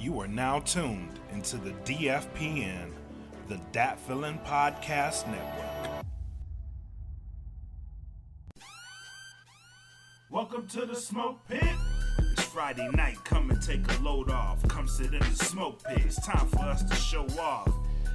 You are now tuned into the DFPN, the Dat Feelin' Podcast Network. Welcome to the smoke pit. It's Friday night, come and take a load off. Come sit in the smoke pit, it's time for us to show off.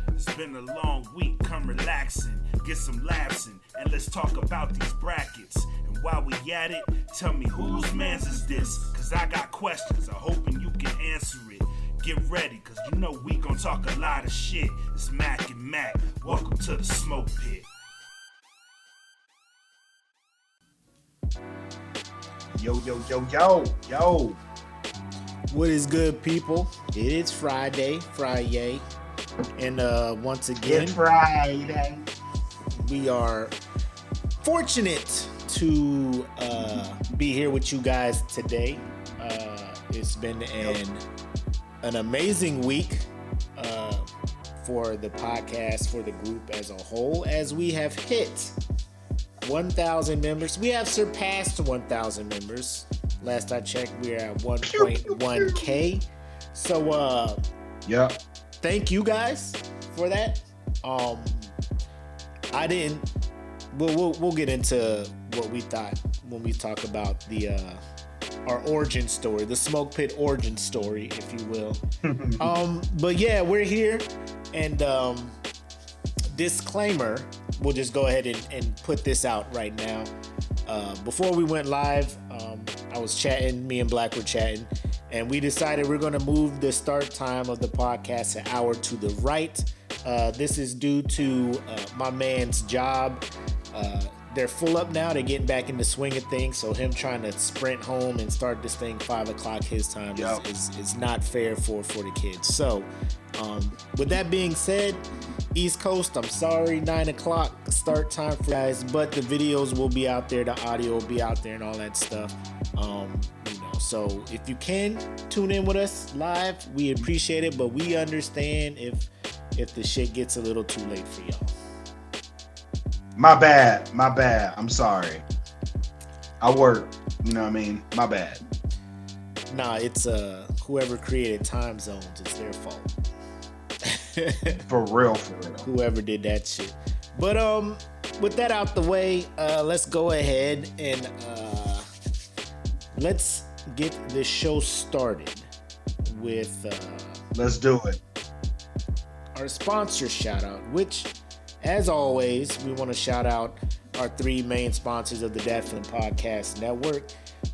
It's been a long week, come relaxing, get some laughs in, and let's talk about these brackets. And while we at it, tell me whose man's is this? Cause I got questions, I'm hoping you can answer it. Get ready, cause you know we gon' talk a lot of shit. It's Makk and Mac, welcome to the smoke pit. Yo. What is good, people? It is Friday, and once again, It's Friday. we are fortunate to be here with you guys today. It's been an amazing week for the podcast, for the group as a whole, as we have hit 1,000 members. We have surpassed 1,000 members. Last I checked, we're at 1.1K. So, thank you guys for that. We'll get into what we thought when we talk about our origin story, the smoke pit origin story, if you will. But yeah, we're here, and disclaimer, we'll just go ahead and put this out right now. Before we went live, I was chatting, me and Black were chatting, and we decided we're going to move the start time of the podcast an hour to the right. This is due to my man's job. They're full up now. They're getting back in the swing of things. So him trying to sprint home and start this thing 5 o'clock his time is not fair for the kids. So with that being said, East Coast, I'm sorry, 9 o'clock start time for you guys, but the videos will be out there, the audio will be out there and all that stuff. So if you can tune in with us live, we appreciate it, but we understand if the shit gets a little too late for y'all. My bad. I'm sorry. I work. You know what I mean? My bad. Nah, it's whoever created time zones, it's their fault. For real. Whoever did that shit. But with that out the way, let's go ahead and let's get this show started with let's do it. Our sponsor shout out, which, as always, we want to shout out our 3 main sponsors of the Dat Feelin' Podcast Network.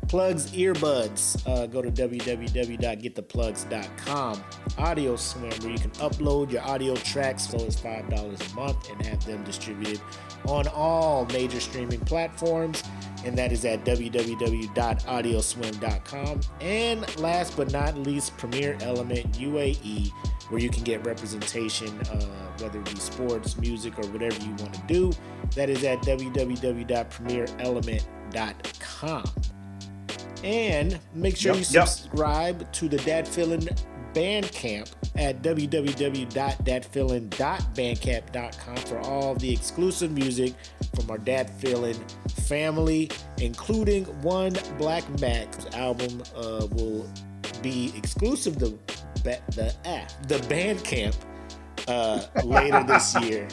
Plugs Earbuds. Go to www.gettheplugs.com. Audio Swim, where you can upload your audio tracks for as $5 a month and have them distributed on all major streaming platforms. And that is at www.audioswim.com. And last but not least, Premier Element UAE, where you can get representation, whether it be sports, music, or whatever you want to do. That is at www.premierelement.com. And make sure you subscribe to the Dat Feelin' Bandcamp at www.datfeelin.bandcamp.com for all the exclusive music from our Dat Feelin' family, including one Black Mac's album will be exclusive to the Bandcamp later this year,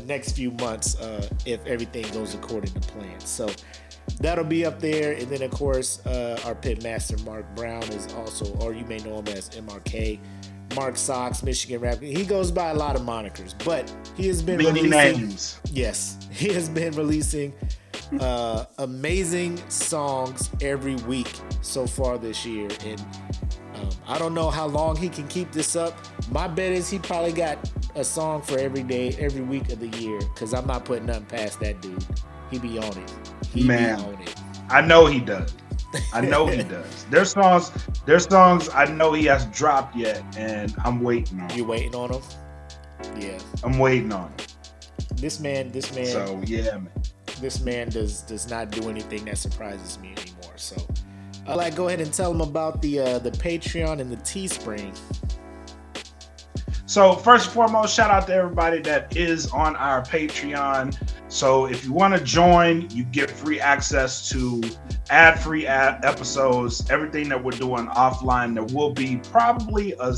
next few months, if everything goes according to plan. So that'll be up there. And then, of course, our Pitmaster Mark Brown is also, or you may know him as MRK, Mark Sox, Michigan Rap. He goes by a lot of monikers, but he has been many names. Yes, he has been releasing amazing songs every week so far this year. And I don't know how long he can keep this up. My bet is he probably got a song for every day, every week of the year, because I'm not putting nothing past that dude. He be on it. Man, I know he does. There's songs I know he hasn't dropped yet, and I'm waiting on. You waiting on him? Yeah. I'm waiting on him. This man. So yeah, man. This man does not do anything that surprises me anymore. So I'll go ahead and tell him about the Patreon and the Teespring. So first and foremost, shout out to everybody that is on our Patreon. So if you want to join, you get free access to ad-free episodes, everything that we're doing offline. There will be probably a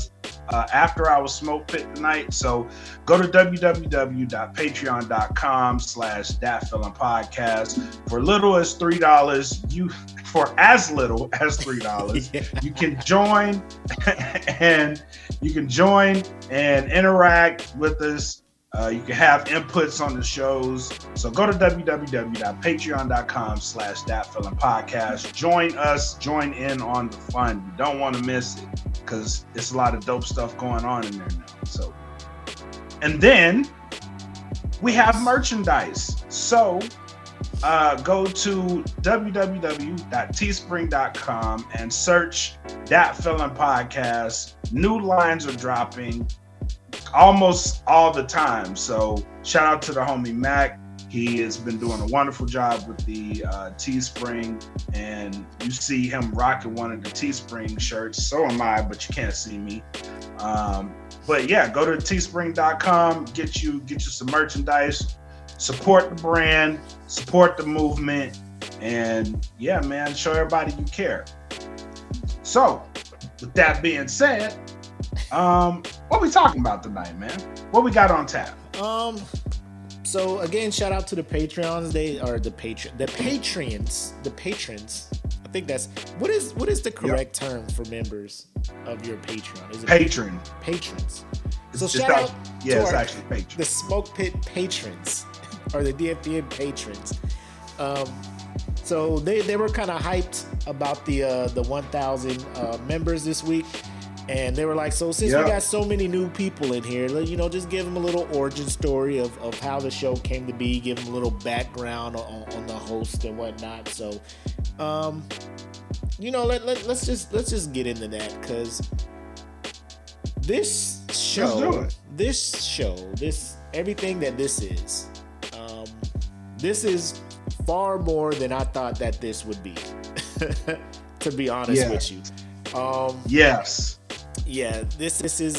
after-hour smoke pit tonight. So go to www.patreon.com/thatfeelingpodcast. For little as $3, for as little as $3, you can join and interact with us. You can have inputs on the shows. So go to www.patreon.com/thatfeelingpodcast. Join us, join in on the fun. You don't want to miss it because it's a lot of dope stuff going on in there now. So, and then we have merchandise. So go to www.teespring.com and search That Feeling Podcast. New lines are dropping almost all the time. So shout out to the homie Mac. He has been doing a wonderful job with the Teespring, and you see him rocking one of the Teespring shirts. So am I, but you can't see me. But yeah, go to teespring.com, get you some merchandise, support the brand, support the movement, and yeah, man, show everybody you care. So with that being said, what we talking about tonight, man? What we got on tap? So again, shout out to the Patreons. They are the patrons. I think that's what is the correct term for members of your Patreon? Is it patrons? So shout out to it's actually patrons. The Smoke Pit patrons or the DFPN patrons. So they were kind of hyped about the 1,000 members this week. And they were like, so since we got so many new people in here, just give them a little origin story of how the show came to be, give them a little background on the host and whatnot. So, let's just get into that, because this everything that this is far more than I thought that this would be, to be honest with you. Yes. Yeah, this is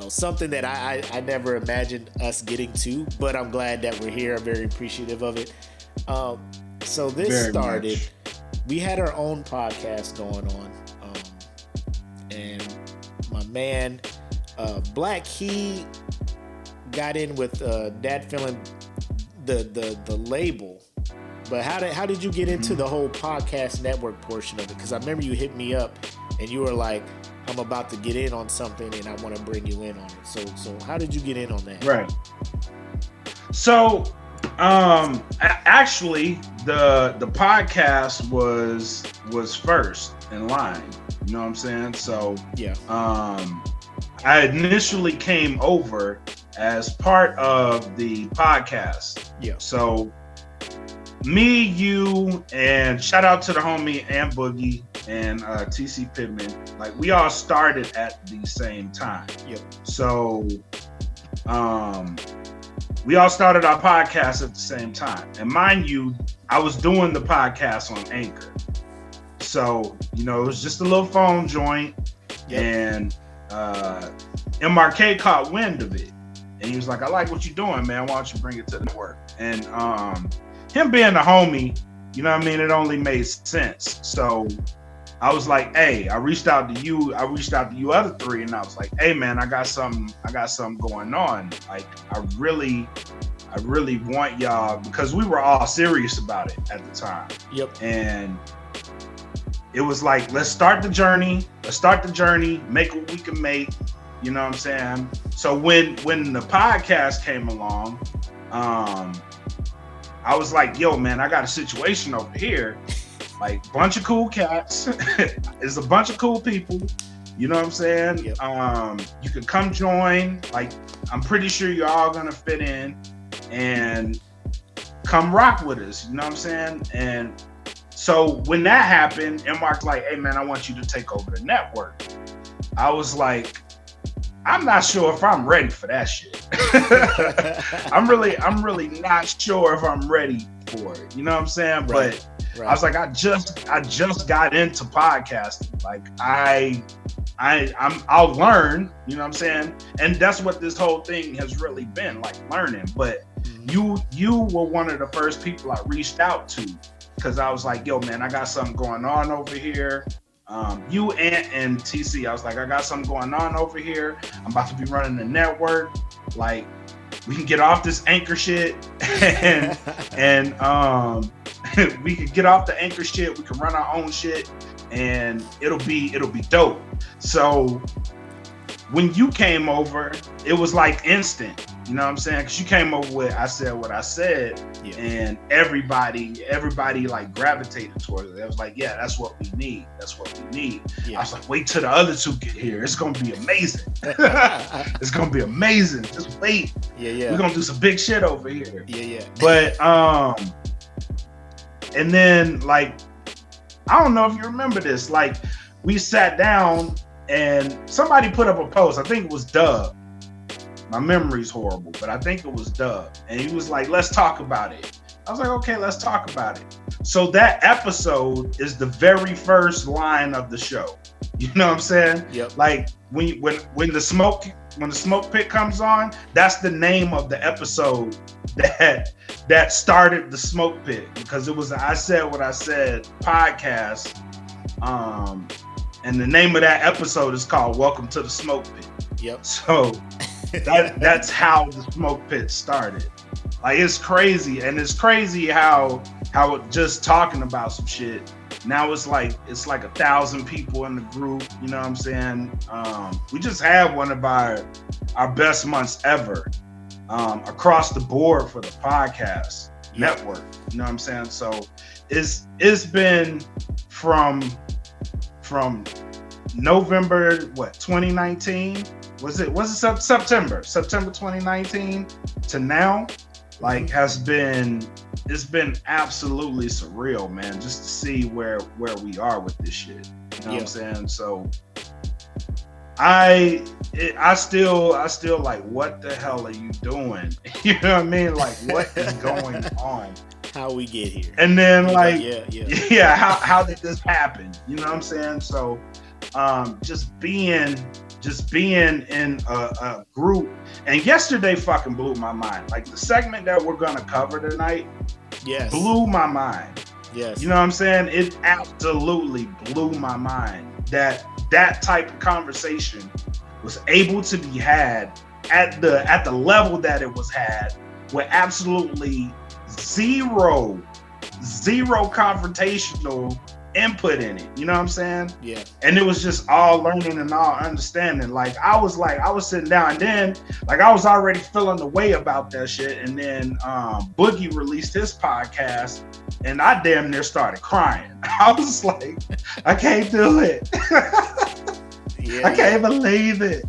something that I never imagined us getting to, but I'm glad that we're here. I'm very appreciative of it. So this very started. Much. We had our own podcast going on, and my man Black, he got in with Dad Feeling the label. But how did you get into the whole podcast network portion of it? Because I remember you hit me up and you were like, I'm about to get in on something and I want to bring you in on it. So how did you get in on that? Right. So actually the podcast was first in line. You know what I'm saying? So yeah. I initially came over as part of the podcast. Yeah. So me, you, and shout out to the homie and Boogie and TC Pittman. Like, we all started at the same time. Yep. So we all started our podcast at the same time. And mind you, I was doing the podcast on Anchor. So, it was just a little phone joint. Yep. And MRK caught wind of it. And he was like, I like what you're doing, man. Why don't you bring it to the network? And him being a homie, it only made sense. So I was like, hey, I reached out to you other three, and I was like, hey man, I got something going on. Like, I really want y'all, because we were all serious about it at the time. Yep. And it was like, let's start the journey, make what we can make. You know what I'm saying? So when the podcast came along, I was like, yo, man, I got a situation over here. Like, bunch of cool cats. It's a bunch of cool people. You know what I'm saying? Yep. You could come join. Like, I'm pretty sure you're all going to fit in and come rock with us. You know what I'm saying? And so when that happened, and Mark's like, hey, man, I want you to take over the network. I was like, I'm not sure if I'm ready for that shit. I'm really not sure if I'm ready for it. You know what I'm saying? Right. But I was like, I just got into podcasting. Like, I I'll learn, you know what I'm saying? And that's what this whole thing has really been, like learning. But you were one of the first people I reached out to, because I was like, yo, man, I got something going on over here. You and TC, I was like, I got something going on over here. I'm about to be running the network. Like, we can get off this anchor shit and we can get off the anchor shit. We can run our own shit and it'll be dope. So when you came over, it was like instant, you know what I'm saying? Because you came over with I said what I said, and everybody like gravitated towards it. It was like, yeah, that's what we need. That's what we need. Yeah. I was like, wait till the other two get here. It's gonna be amazing. It's gonna be amazing. Just wait. Yeah. We're gonna do some big shit over here. Yeah. But and then like, I don't know if you remember this. Like, we sat down and somebody put up a post. I think it was Dub. My memory's horrible, but I think it was Dub. And he was like, let's talk about it. I was like, okay, let's talk about it. So that episode is the very first line of the show. You know what I'm saying? Yep. Like when the smoke pit comes on, that's the name of the episode that started the smoke pit, because it was I Said What I Said podcast. And the name of that episode is called Welcome to the Smoke Pit. Yep. So that's how the smoke pit started. Like, it's crazy. And it's crazy how just talking about some shit, now it's like 1,000 people in the group, you know what I'm saying? We just had one of our best months ever, across the board for the podcast network, you know what I'm saying? So it's been from November 2019, was it September 2019 to now, like it's been absolutely surreal, man, just to see where we are with this shit, you know what I'm saying? So I still like, what the hell are you doing? You know what I mean? Like, what is going on? How we get here? And then like, how did this happen? You know what I'm saying? So just being in a group, and yesterday fucking blew my mind. Like, the segment that we're gonna cover tonight, blew my mind. Yes. You know what I'm saying? It absolutely blew my mind that type of conversation was able to be had at the level that it was had, with absolutely zero confrontational input in it. You know what I'm saying? Yeah. And it was just all learning and all understanding. Like, I was sitting down, and then like I was already feeling the way about that shit, and then Boogie released his podcast, and I damn near started crying. I was like, I can't do it. I can't believe it.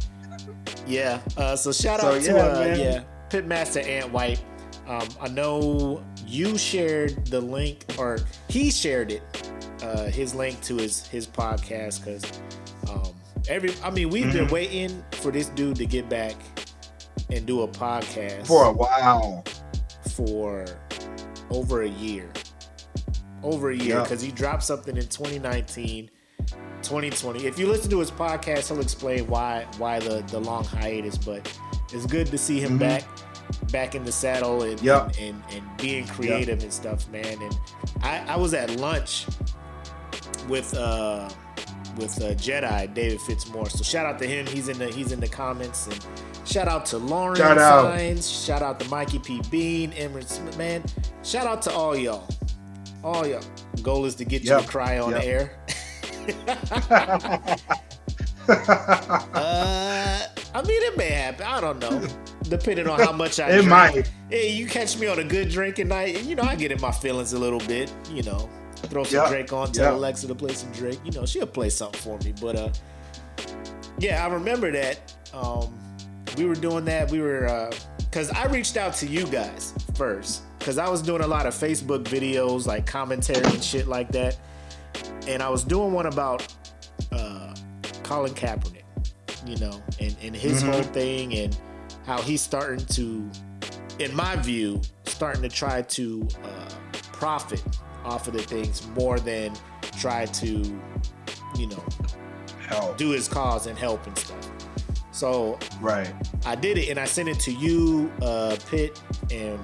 Yeah. So shout out to Pitmaster Darnell Wright. I know you shared the link, or he shared it, his link to his podcast, because we've been waiting for this dude to get back and do a podcast for a while, for over a year, because he dropped something in 2019, 2020. If you listen to his podcast, he'll explain why the long hiatus, but it's good to see him back in the saddle and being creative and stuff, man. And I was at lunch with Jedi David Fitzmore, so shout out to him. He's in the comments, and shout out to Lauren Fines, shout out to Mikey P. Bean, Emerald Smith, man. Shout out to all y'all. Goal is to get you to cry on the air. It may happen. I don't know. Depending on how much I drink. It might. Hey, you catch me on a good drinking night, and I get in my feelings a little bit. Throw some Drake on, tell Alexa to play some Drake. She'll play something for me. But I remember that. We were doing that. We were because I reached out to you guys first, because I was doing a lot of Facebook videos, like commentary and shit like that, and I was doing one about Colin Kaepernick, and his whole thing, and how he's starting to, in my view, try to profit off of the things more than try to, do his cause and help and stuff. So right, I did it and I sent it to you, Pitt, and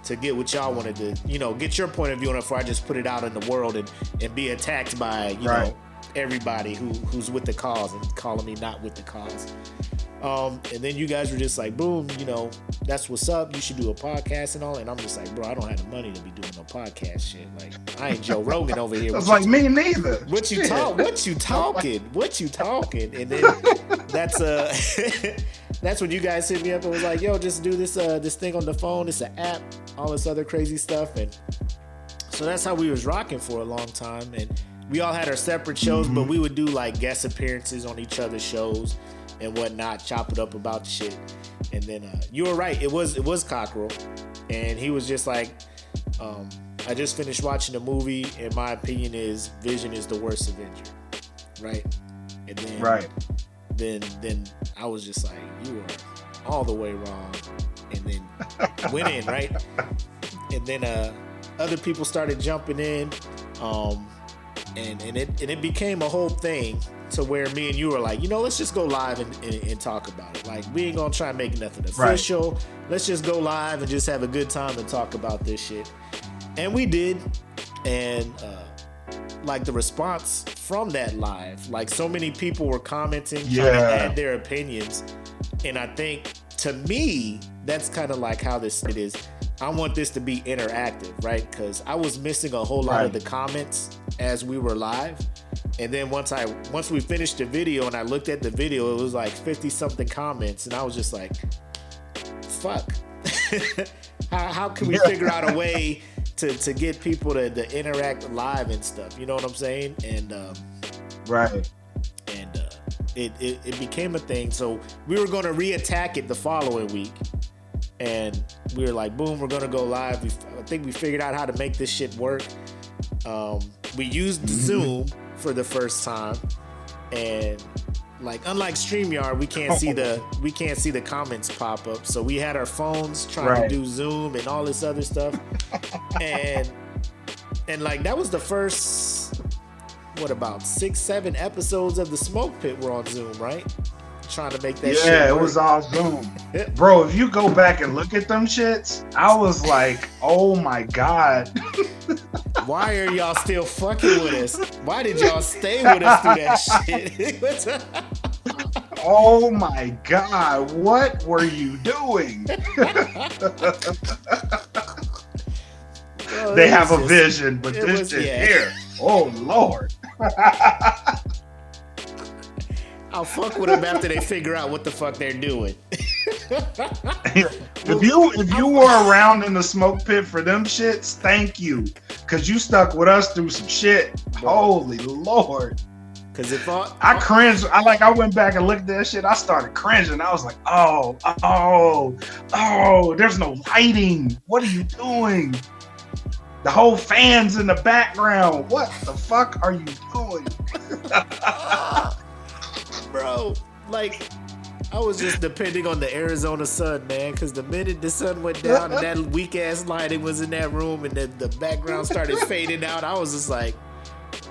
to get what y'all wanted to, get your point of view on it before I just put it out in the world and be attacked by, you know, everybody who's with the cause and calling me not with the cause. And then you guys were just like, boom, that's what's up. You should do a podcast and all. And I'm just like, bro, I don't have the money to be doing no podcast shit. Like, I ain't Joe Rogan over here. It's like me neither. What you talking? And then that's that's when you guys hit me up and was like, yo, just do this thing on the phone. It's an app, all this other crazy stuff. And so that's how we was rocking for a long time. And we all had our separate shows, but we would do like guest appearances on each other's shows and whatnot, chop it up about shit. And then you were right, it was Cockrell, and he was just like, I just finished watching a movie, and my opinion is Vision is the worst Avenger, right? And then then I was just like, you are all the way wrong, and then went in, right? And then other people started jumping in, and it became a whole thing to where me and you were like, let's just go live and talk about it. Like, we ain't gonna try and make nothing official. Right. Let's just go live and just have a good time and talk about this shit. And we did. And like the response from that live, like so many people were commenting, trying to add their opinions. And I think, to me, that's kind of like how this it is. I want this to be interactive, right? Because I was missing a whole lot of the comments as we were live. And then once we finished the video and I looked at the video, it was like 50 something comments. And I was just like, fuck. how can we figure out a way to get people to interact live and stuff? You know what I'm saying? And it became a thing. So we were going to reattack it the following week. And we were like, boom, we're going to go live. I think we figured out how to make this shit work. We used Zoom for the first time, and like, unlike StreamYard, we can't see the comments pop up. So we had our phones trying to do Zoom and all this other stuff. and like, that was the first, about 6-7 episodes of the Smoke Pit were on Zoom, right? Trying to make that shit work. It was all Zoom. Bro, if you go back and look at them shits, I was like, oh my God. Why are y'all still fucking with us? Why did y'all stay with us through that shit? Oh my God, what were you doing? They have a vision, but this shit here, oh Lord. I'll fuck with them after they figure out what the fuck they're doing. If you were around in the Smoke Pit for them shits, thank you, cause you stuck with us through some shit. Holy Lord! Cause if I cringed, I went back and looked at that shit. I started cringing. I was like, oh, there's no lighting. What are you doing? The whole fans in the background. What the fuck are you doing? Bro, like, I was just depending on the Arizona sun, man, because the minute the sun went down and that weak ass lighting was in that room and the background started fading out, I was just like,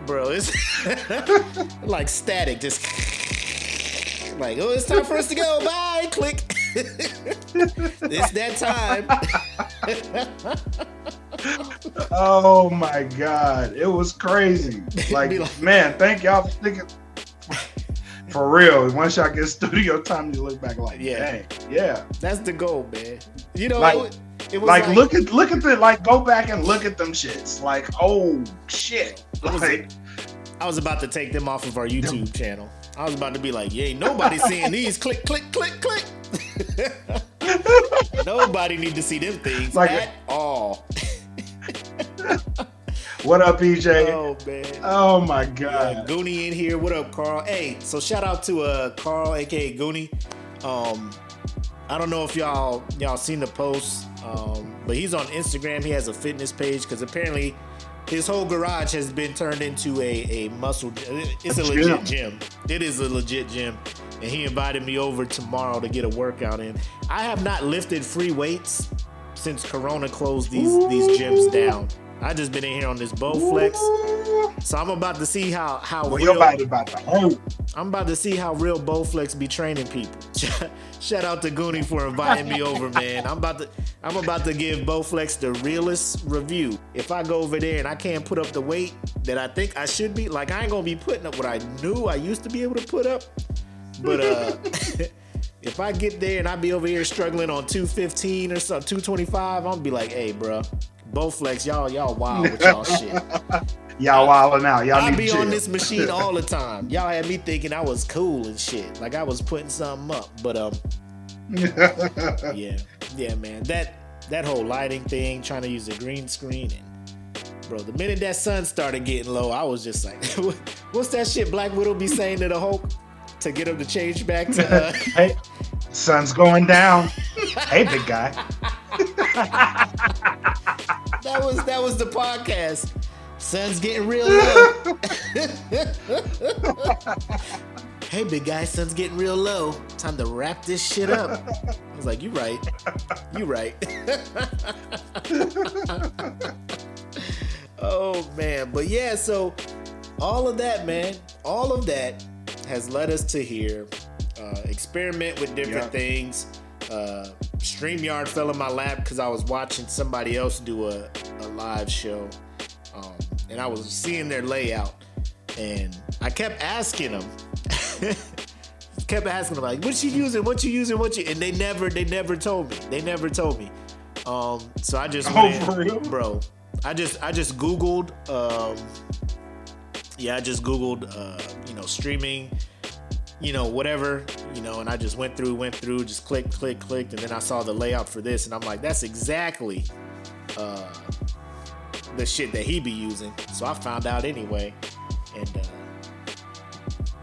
bro, it's like static, just like, oh, it's time for us to go, bye, click. It's that time. Oh my God, it was crazy. Like, man, thank y'all for thinking. For real, once y'all get studio time, you look back like, dang, yeah. That's the goal, man. Like, it was like look at the, like, go back and look at them shits. Like, oh shit. I was about to take them off of our YouTube channel. I was about to be like, yeah, nobody seeing these. Click, click, click, click. Nobody need to see them things like, at all. What up, EJ? Oh, man. Oh, my God. Yeah, Goonie in here. What up, Carl? Hey, so shout out to Carl, a.k.a. Goonie. I don't know if y'all seen the post, but he's on Instagram. He has a fitness page because apparently his whole garage has been turned into a muscle. It's a legit gym. It is a legit gym. And he invited me over tomorrow to get a workout in. I have not lifted free weights since Corona closed these gyms down. I just been in here on this Bowflex. So I'm about to see how well, real. your body about to hurt. I'm about to see how real Bowflex be training people. Shout out to Goonie for inviting me over, man. I'm about to give Bowflex the realest review. If I go over there and I can't put up the weight that I think I should be, like I ain't gonna be putting up what I knew I used to be able to put up. But if I get there and I be over here struggling on 215 or something, 225, I'm gonna be like, hey, bro, Bowflex, y'all wild with y'all shit. Y'all wilding out. Y'all I need be to chill. on this machine all the time. Y'all had me thinking I was cool and shit, like I was putting something up. But yeah, man. That whole lighting thing, trying to use a green screen, and bro, the minute that sun started getting low, I was just like, what's that shit Black Widow be saying to the Hulk to get him to change back to? Hey, sun's going down. Hey, big guy. That was the podcast. Sun's getting real low. Hey, big guy, sun's getting real low. Time to wrap this shit up. I was like, you right. You right. Oh, man. But yeah, so all of that, man, all of that has led us to here. Experiment with different things. StreamYard fell in my lap because I was watching somebody else do a live show. And I was seeing their layout, and I kept asking them, like, what you using? And they never told me. So I just went, for real? bro. I just Googled, streaming, whatever, and I just went through, just clicked, and then I saw the layout for this, and I'm like, that's exactly, the shit that he be using. So I found out anyway, and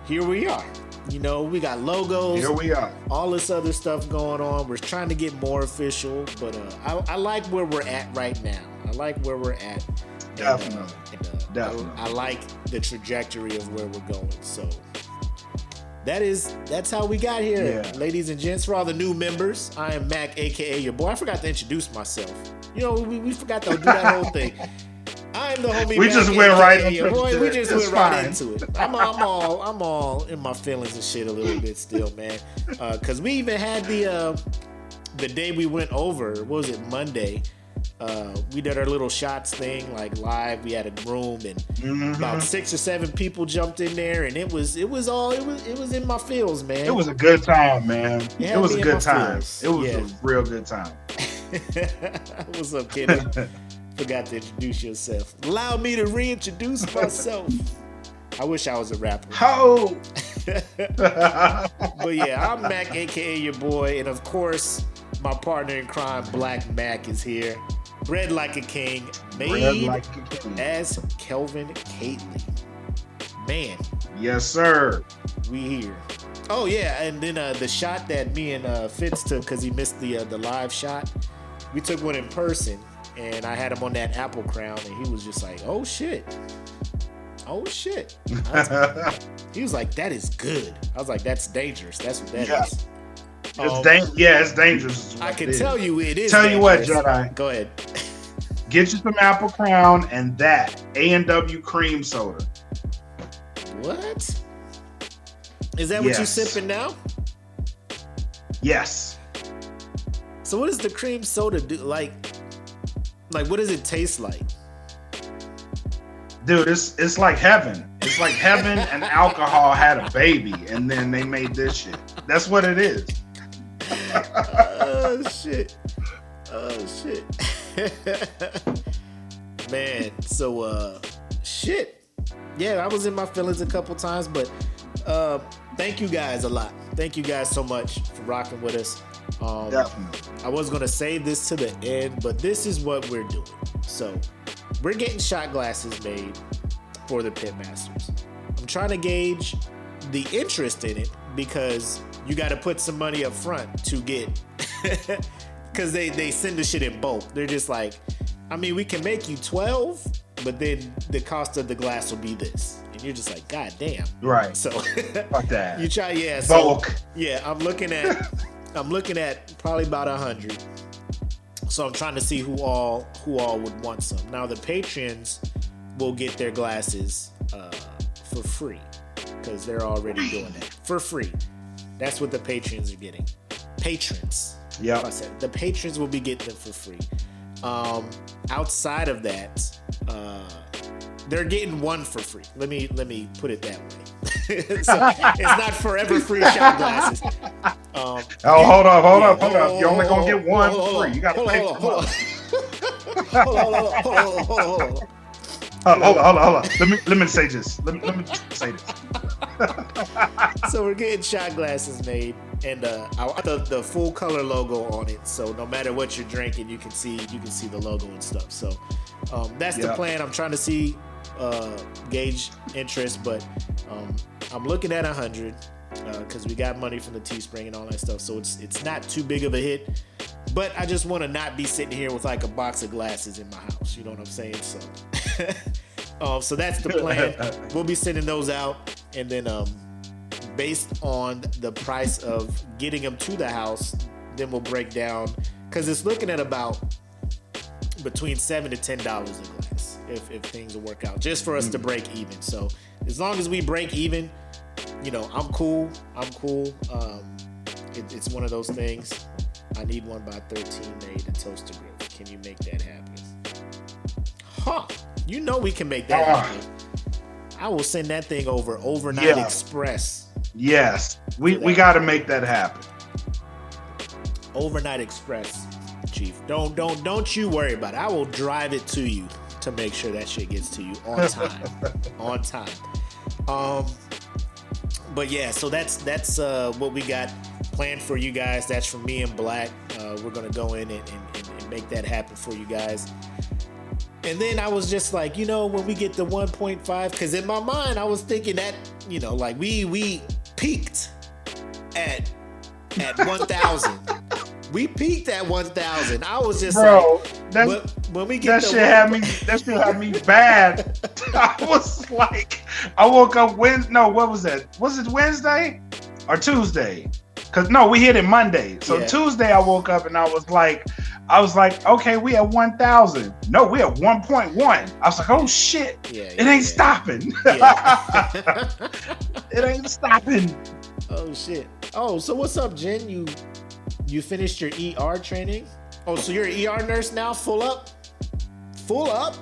here we are. We got logos. Here we are. All this other stuff going on. We're trying to get more official, but I like where we're at right now. Definitely. Definitely. I like the trajectory of where we're going. So that's how we got here, ladies and gents. For all the new members, I am Mac, aka your boy. I forgot to introduce myself. We forgot to do that whole thing. I'm the homie. We Mac, just went right into it. We just went right fine. into it. I'm all in my feelings and shit a little bit still, man. Cause we even had the day we went over. What was it, Monday? We did our little shots thing, like live. We had a room, and about 6 or 7 people jumped in there, and it was in my feels, man. It was a good time, man. It was a good time. Feels. It was a real good time. What's up, kid? Forgot to introduce yourself. Allow me to reintroduce myself. I wish I was a rapper. Ho! But yeah, I'm Mac, aka your boy, and of course, my partner in crime, Black Mac, is here. Bred like a king, made as Kelvin Catley. Man. Yes, sir. We here. Oh yeah, and then the shot that me and Fitz took because he missed the live shot. We took one in person, and I had him on that apple crown, and he was just like, "Oh shit, oh shit." He was like, "That is good." I was like, "That's dangerous. That's what that is." It's dangerous. I can tell you it is. Tell you what, dangerous. Jedi. Go ahead. Get you some apple crown and that A&W cream soda. What? Is that what you sipping now? Yes. So what does the cream soda do? Like what does it taste like? Dude, it's like heaven. It's like heaven and alcohol had a baby, and then they made this shit. That's what it is. Oh shit. Man, so shit. Yeah, I was in my feelings a couple times, but thank you guys a lot. Thank you guys so much for rocking with us. Definitely. I was gonna save this to the end, but this is what we're doing. So we're getting shot glasses made for the Pitmasters. I'm trying to gauge the interest in it because you got to put some money up front to get, because they send the shit in bulk. They're just like, I mean, we can make you 12, but then the cost of the glass will be this. And you're just like, God damn. Right. So fuck that. You try, yeah. Bulk. So, yeah, I'm looking at probably about 100. So I'm trying to see who all would want some. Now the patrons will get their glasses for free because they're already doing that for free. That's what the patrons are getting. Patrons. Yeah. I said the patrons will be getting them for free. Outside of that, they're getting one for free. Let me put it that way. So it's not forever free shot glasses. Hold up. You're only gonna get one free. You gotta pay some money. Hold on. Let me say this. Let me say this. So we're getting shot glasses made, and I want the full color logo on it. So no matter what you're drinking, you can see the logo and stuff. So that's the plan. I'm trying to see gauge interest, but I'm looking at 100 because we got money from the Teespring and all that stuff. So it's not too big of a hit. But I just want to not be sitting here with like a box of glasses in my house. You know what I'm saying? So, so that's the plan. We'll be sending those out, and then based on the price of getting them to the house, then we'll break down because it's looking at about between $7 to $10 a glass if things will work out, just for us to break even. So as long as we break even, you know, I'm cool. It's one of those things. I need one by 13 made to toaster grill. Can you make that happen? Huh. You know we can make that happen. I will send that thing over overnight express. Yes. We got to make that happen. Overnight express, Chief. Don't you worry about it. I will drive it to you to make sure that shit gets to you on time. On time. But yeah, so that's what we got planned for you guys. That's from me and Black. We're gonna go in and make that happen for you guys. And then I was just like, you know, when we get to 1.5, because in my mind I was thinking that, you know, like we peaked at 1,000. We peaked at 1,000. I was just when we get that shit had me bad. I was like, I woke up Wednesday. No, what was that? Was it Wednesday or Tuesday? Cause no, we hit it Monday. So Tuesday I woke up and I was like, okay, we at 1,000. No, we at 1.1. I was like, oh shit, it ain't stopping. It ain't stopping. Oh shit. Oh, so what's up, Jen? You finished your ER training? Oh, so you're an ER nurse now? Full up? Full up?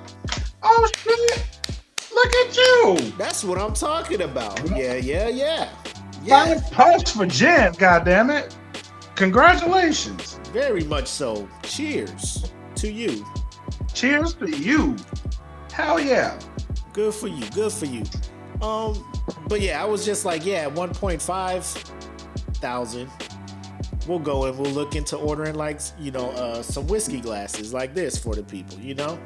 Oh shit! Look at you. That's what I'm talking about. Yeah. 5 posts for Jen, goddammit. Congratulations. Very much so. Cheers to you. Cheers to you. Hell yeah. Good for you. But yeah, I was just like, 1.5 thousand. We'll go and we'll look into ordering like, you know, some whiskey glasses like this for the people, you know?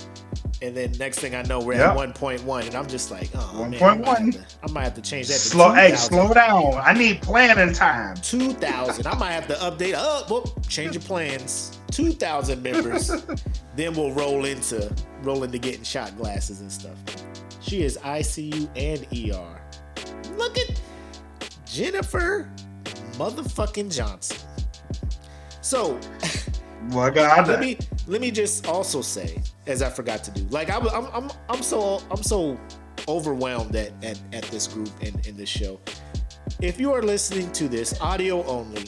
And then next thing I know, we're at 1.1, and I'm just like, oh 1.1. Man, I might have to change that to 2,000. Slow down. I need planning time. 2,000. I might have to update. Change your plans. 2,000 members. Then we'll roll into getting shot glasses and stuff. She is ICU and ER. Look at Jennifer motherfucking Johnson. So, let me just also say, as I forgot to do, like I'm so overwhelmed at this group and this show. If you are listening to this audio only,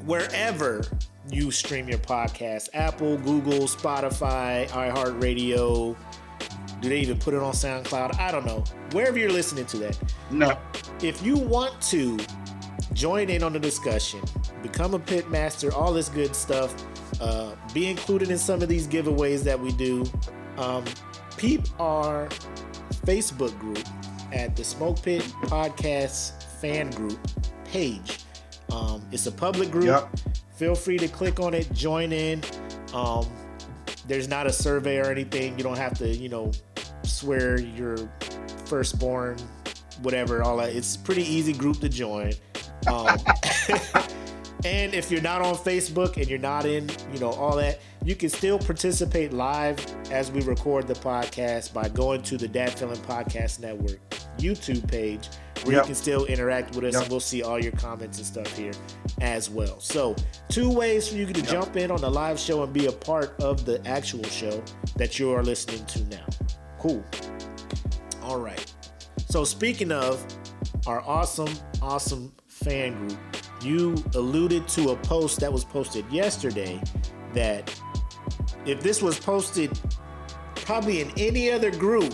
wherever you stream your podcast, Apple, Google, Spotify, iHeartRadio, do they even put it on SoundCloud? I don't know. Wherever you're listening to that. No. If you want to join in on the discussion, become a Pitmaster, all this good stuff, be included in some of these giveaways that we do, peep our Facebook group at the Smoke Pit Podcast fan group page. It's a public group. Yep. Feel free to click on it, join in. There's not a survey or anything. You don't have to, you know, swear your firstborn, whatever, all that. It's a pretty easy group to join. And if you're not on Facebook and you're not in, you know, all that, you can still participate live as we record the podcast by going to the Dad Feeling Podcast Network YouTube page, where you can still interact with us, and we'll see all your comments and stuff here as well. So 2 ways for you to jump in on the live show and be a part of the actual show that you are listening to now. Cool. All right. So speaking of our awesome fan group, you alluded to a post that was posted yesterday that if this was posted probably in any other group,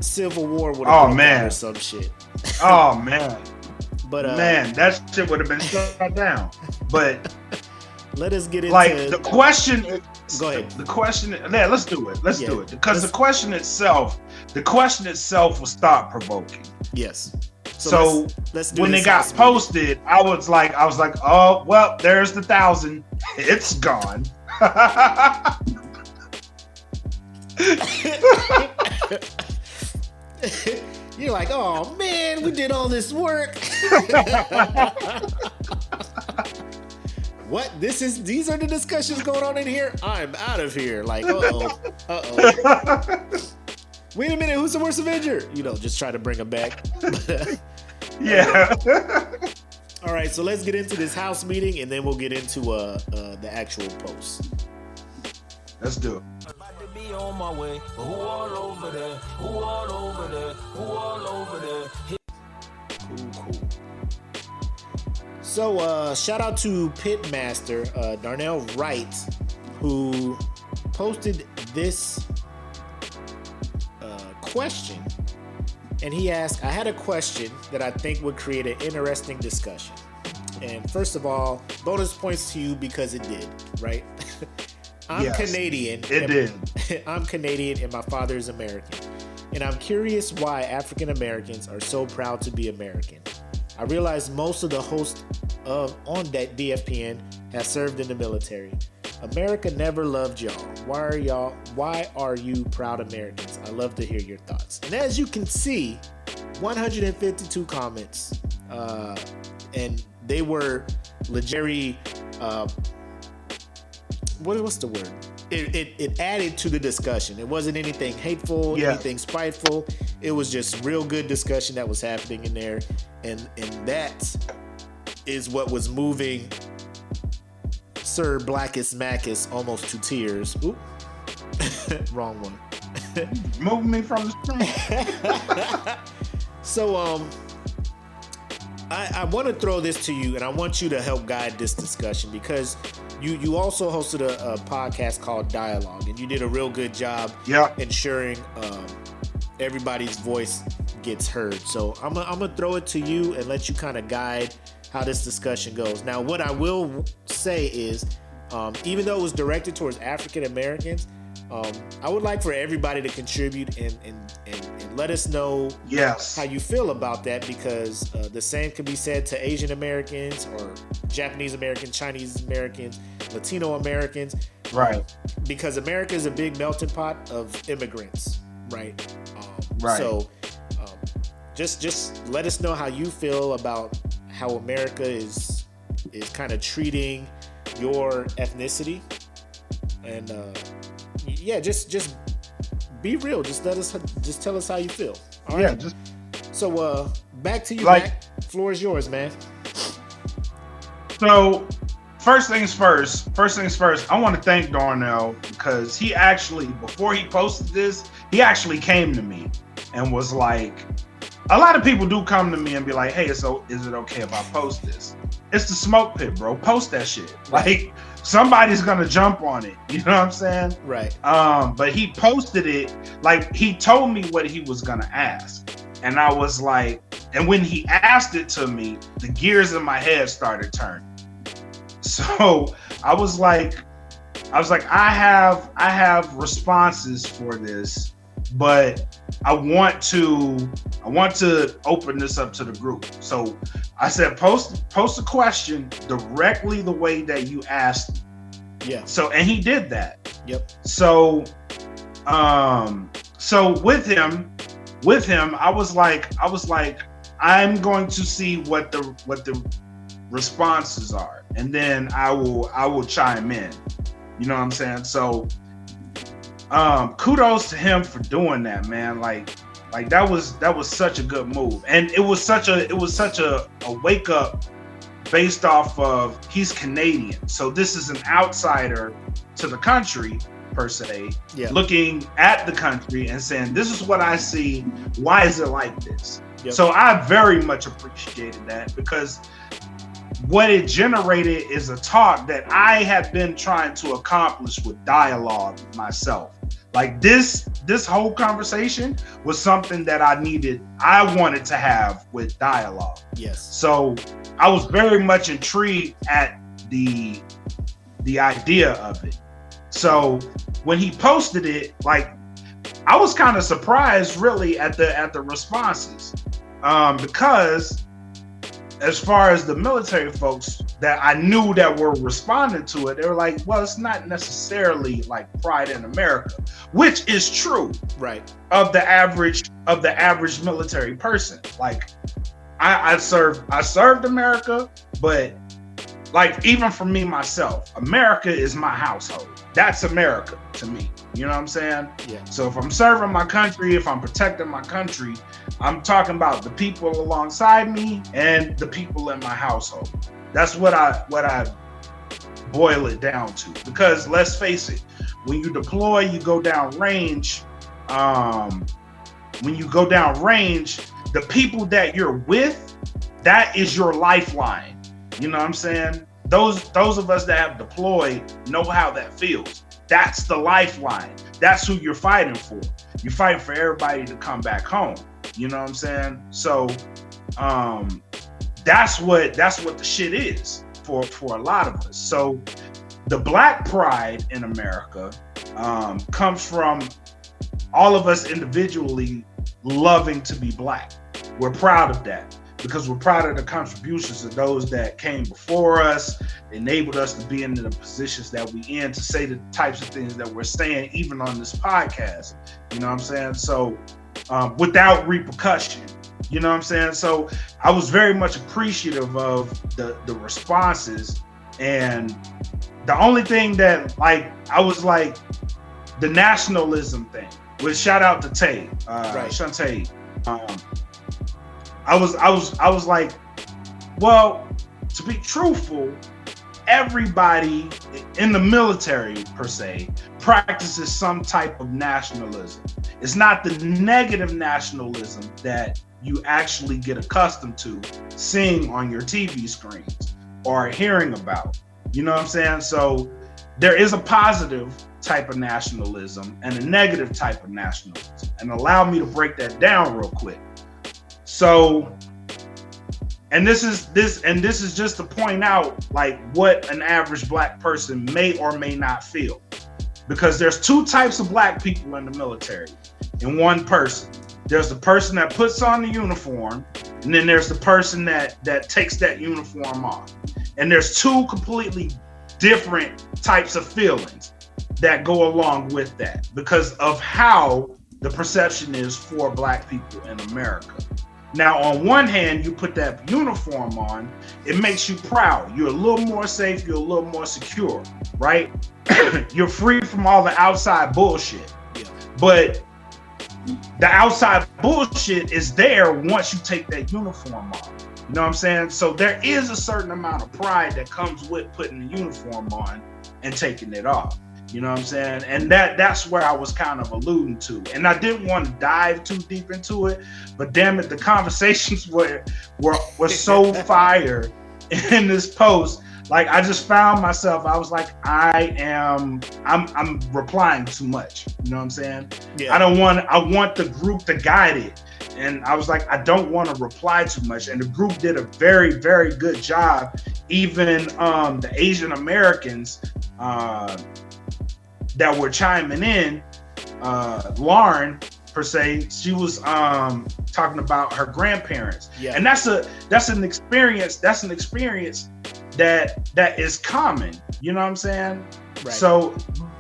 Civil War would have broken out or some shit. Oh man. But man, that shit would have been shut down. But let us get into like the question. Go ahead. The question. Yeah, let's do it. Let's do it because the question itself was thought provoking. Yes. So let's do when this they got posted, I was like, oh well, there's the 1,000. It's gone. You're like, oh man, we did all this work. What? These are the discussions going on in here? I'm out of here. Like, uh-oh. Wait a minute, who's the worst Avenger? Just try to bring them back. Yeah. All right, so let's get into this house meeting, and then we'll get into the actual post. Let's do it. Be on my way, but who all over there? Who all over there? Who all over there? Cool. So, shout out to Pitmaster Darnell Wright, who posted this question, and he asked, I had a question that I think would create an interesting discussion. And first of all, bonus points to you because it did, right? I'm Canadian. It did. I'm Canadian and my father is American. And I'm curious why African Americans are so proud to be American. I realize most of the hosts on that DFPN have served in the military. America never loved y'all. Why are you proud Americans? I love to hear your thoughts. And as you can see, 152 comments. And they were legit. What's the word? It added to the discussion. It wasn't anything hateful, anything spiteful. It was just real good discussion that was happening in there, and that is what was moving Sir Blackest Mackest almost to tears. Oop, wrong one. Move me from the screen. So I want to throw this to you, and I want you to help guide this discussion because you also hosted a podcast called Dialogue, and you did a real good job ensuring everybody's voice gets heard. So I'm gonna throw it to you and let you kind of guide how this discussion goes. Now, what I will say is, even though it was directed towards African Americans, I would like for everybody to contribute and let us know how you feel about that, because the same can be said to Asian Americans or Japanese Americans, Chinese Americans, Latino Americans. Right. Because America is a big melting pot of immigrants, right? Right. So just let us know how you feel about how America is kind of treating your ethnicity. And just be real. Just tell us how you feel. All right. Yeah. So back to you, Mac. Floor is yours, man. So first things first, I want to thank Darnell because he actually, before he posted this, he actually came to me and was like, a lot of people do come to me and be like, hey, so is it okay if I post this? It's the smoke pit, bro. Post that shit. Like, somebody's gonna jump on it. You know what I'm saying? Right. But he posted it, like, he told me what he was gonna ask. And I was like, and when he asked it to me, the gears in my head started turning. So I was like, I have responses for this, but I want to open this up to the group. So I said, post a question directly the way that you asked. Yeah. So, and he did that. Yep. So, so with him, I was like, I'm going to see what the responses are, and then I will chime in. You know what I'm saying? So, kudos to him for doing that, man. Like, Like that was such a good move, and it was such a wake up based off of he's Canadian, so this is an outsider to the country per se, looking at the country and saying, this is what I see, why is it like this? So I very much appreciated that, because what it generated is a talk that I had been trying to accomplish with dialogue myself. Like this whole conversation was something that I wanted to have with dialogue. Yes. So I was very much intrigued at the idea of it. So when he posted it, like I was kind of surprised really at the responses, because as far as the military folks that I knew that were responding to it, they were like, well, it's not necessarily like pride in America, which is true, right? Of the average military person. Like I served America, but like even for me myself, America is my household. That's America to me. You know what I'm saying? Yeah. So if I'm serving my country, if I'm protecting my country, I'm talking about the people alongside me and the people in my household. That's what I boil it down to. Because let's face it, when you deploy, you go down range. When you go down range, the people that you're with, that is your lifeline. You know what I'm saying? Those of us that have deployed know how that feels. That's the lifeline. That's who you're fighting for. You're fighting for everybody to come back home. You know what I'm saying? So that's what the shit is for a lot of us. So the Black pride in America comes from all of us individually loving to be Black. We're proud of that, because we're proud of the contributions of those that came before us, enabled us to be in the positions that we in, to say the types of things that we're saying, even on this podcast. You know what I'm saying? So without repercussion, you know what I'm saying? So I was very much appreciative of the responses. And the only thing that like, I was like, the nationalism thing, which shout out to Tay, right. Shantae. I was like, well, to be truthful, everybody in the military per se practices some type of nationalism. It's not the negative nationalism that you actually get accustomed to seeing on your TV screens or hearing about. You know what I'm saying? So there is a positive type of nationalism and a negative type of nationalism. And allow me to break that down real quick. So, and this is just to point out like what an average Black person may or may not feel, because there's two types of Black people in the military in one person. There's the person that puts on the uniform, and then there's the person that takes that uniform off. And there's two completely different types of feelings that go along with that, because of how the perception is for Black people in America. Now, on one hand, you put that uniform on, it makes you proud. You're a little more safe, you're a little more secure, right? You're free from all the outside bullshit. Yeah. But the outside bullshit is there once you take that uniform off. You know what I'm saying? So there is a certain amount of pride that comes with putting the uniform on and taking it off. You know what I'm saying? And that's where I was kind of alluding to. And I didn't want to dive too deep into it, but damn it, the conversations were so fire in this post. Like I just found myself, I was like, I'm replying too much. You know what I'm saying? Yeah. I want the group to guide it. And I was like, I don't want to reply too much. And the group did a very, very good job. Even the Asian Americans that were chiming in, Lauren per se, she was talking about her grandparents. Yeah. And that's an experience that is common. You know what I'm saying? Right. So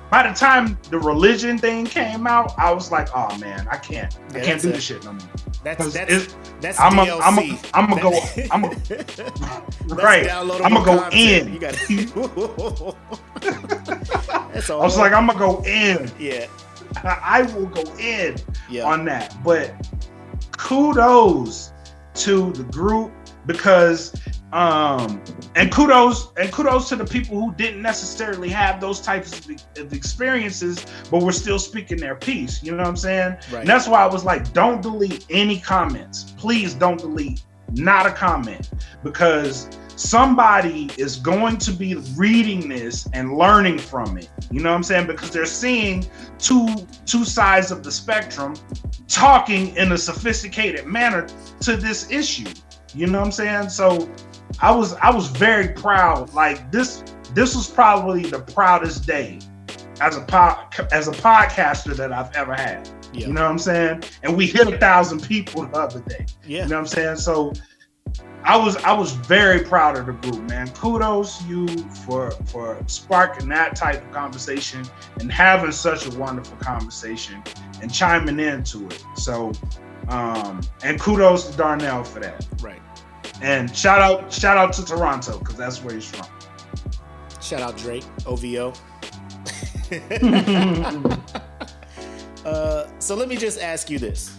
by the time the religion thing came out, I was like, oh man, I can't do this shit no more. That's I'm DLC. gonna go right. I'm gonna go in. You gotta That's all. I was like, I'm gonna go in. Yeah. I will go in on that. But kudos to the group because and kudos to the people who didn't necessarily have those types of experiences, but were still speaking their piece. You know what I'm saying? Right. And that's why I was like, don't delete any comments. Please don't delete not a comment, because somebody is going to be reading this and learning from it. You know what I'm saying? Because they're seeing two sides of the spectrum talking in a sophisticated manner to this issue. You know what I'm saying? So I was very proud. Like this was probably the proudest day as a podcaster that I've ever had. Yeah. You know what I'm saying? And we hit 1,000 people the other day. Yeah. You know what I'm saying? So I was very proud of the group, man. Kudos to you for sparking that type of conversation and having such a wonderful conversation and chiming into it. So and kudos to Darnell for that. Right. And shout out to Toronto, because that's where he's from. Shout out Drake, OVO. So let me just ask you this,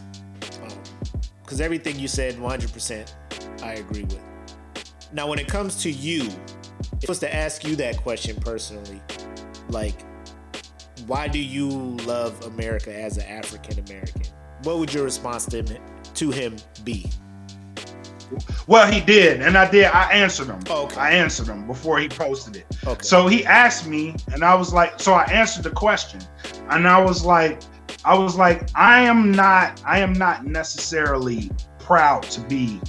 because everything you said, 100%, I agree with. Now, when it comes to you, if I was to ask you that question personally, like, why do you love America as an African American? What would your response to him be? Well, he did, and I answered him. Oh, okay. I answered him before he posted it. Okay. So he asked me, and I was like, so I answered the question, and I was like, I am not necessarily proud to be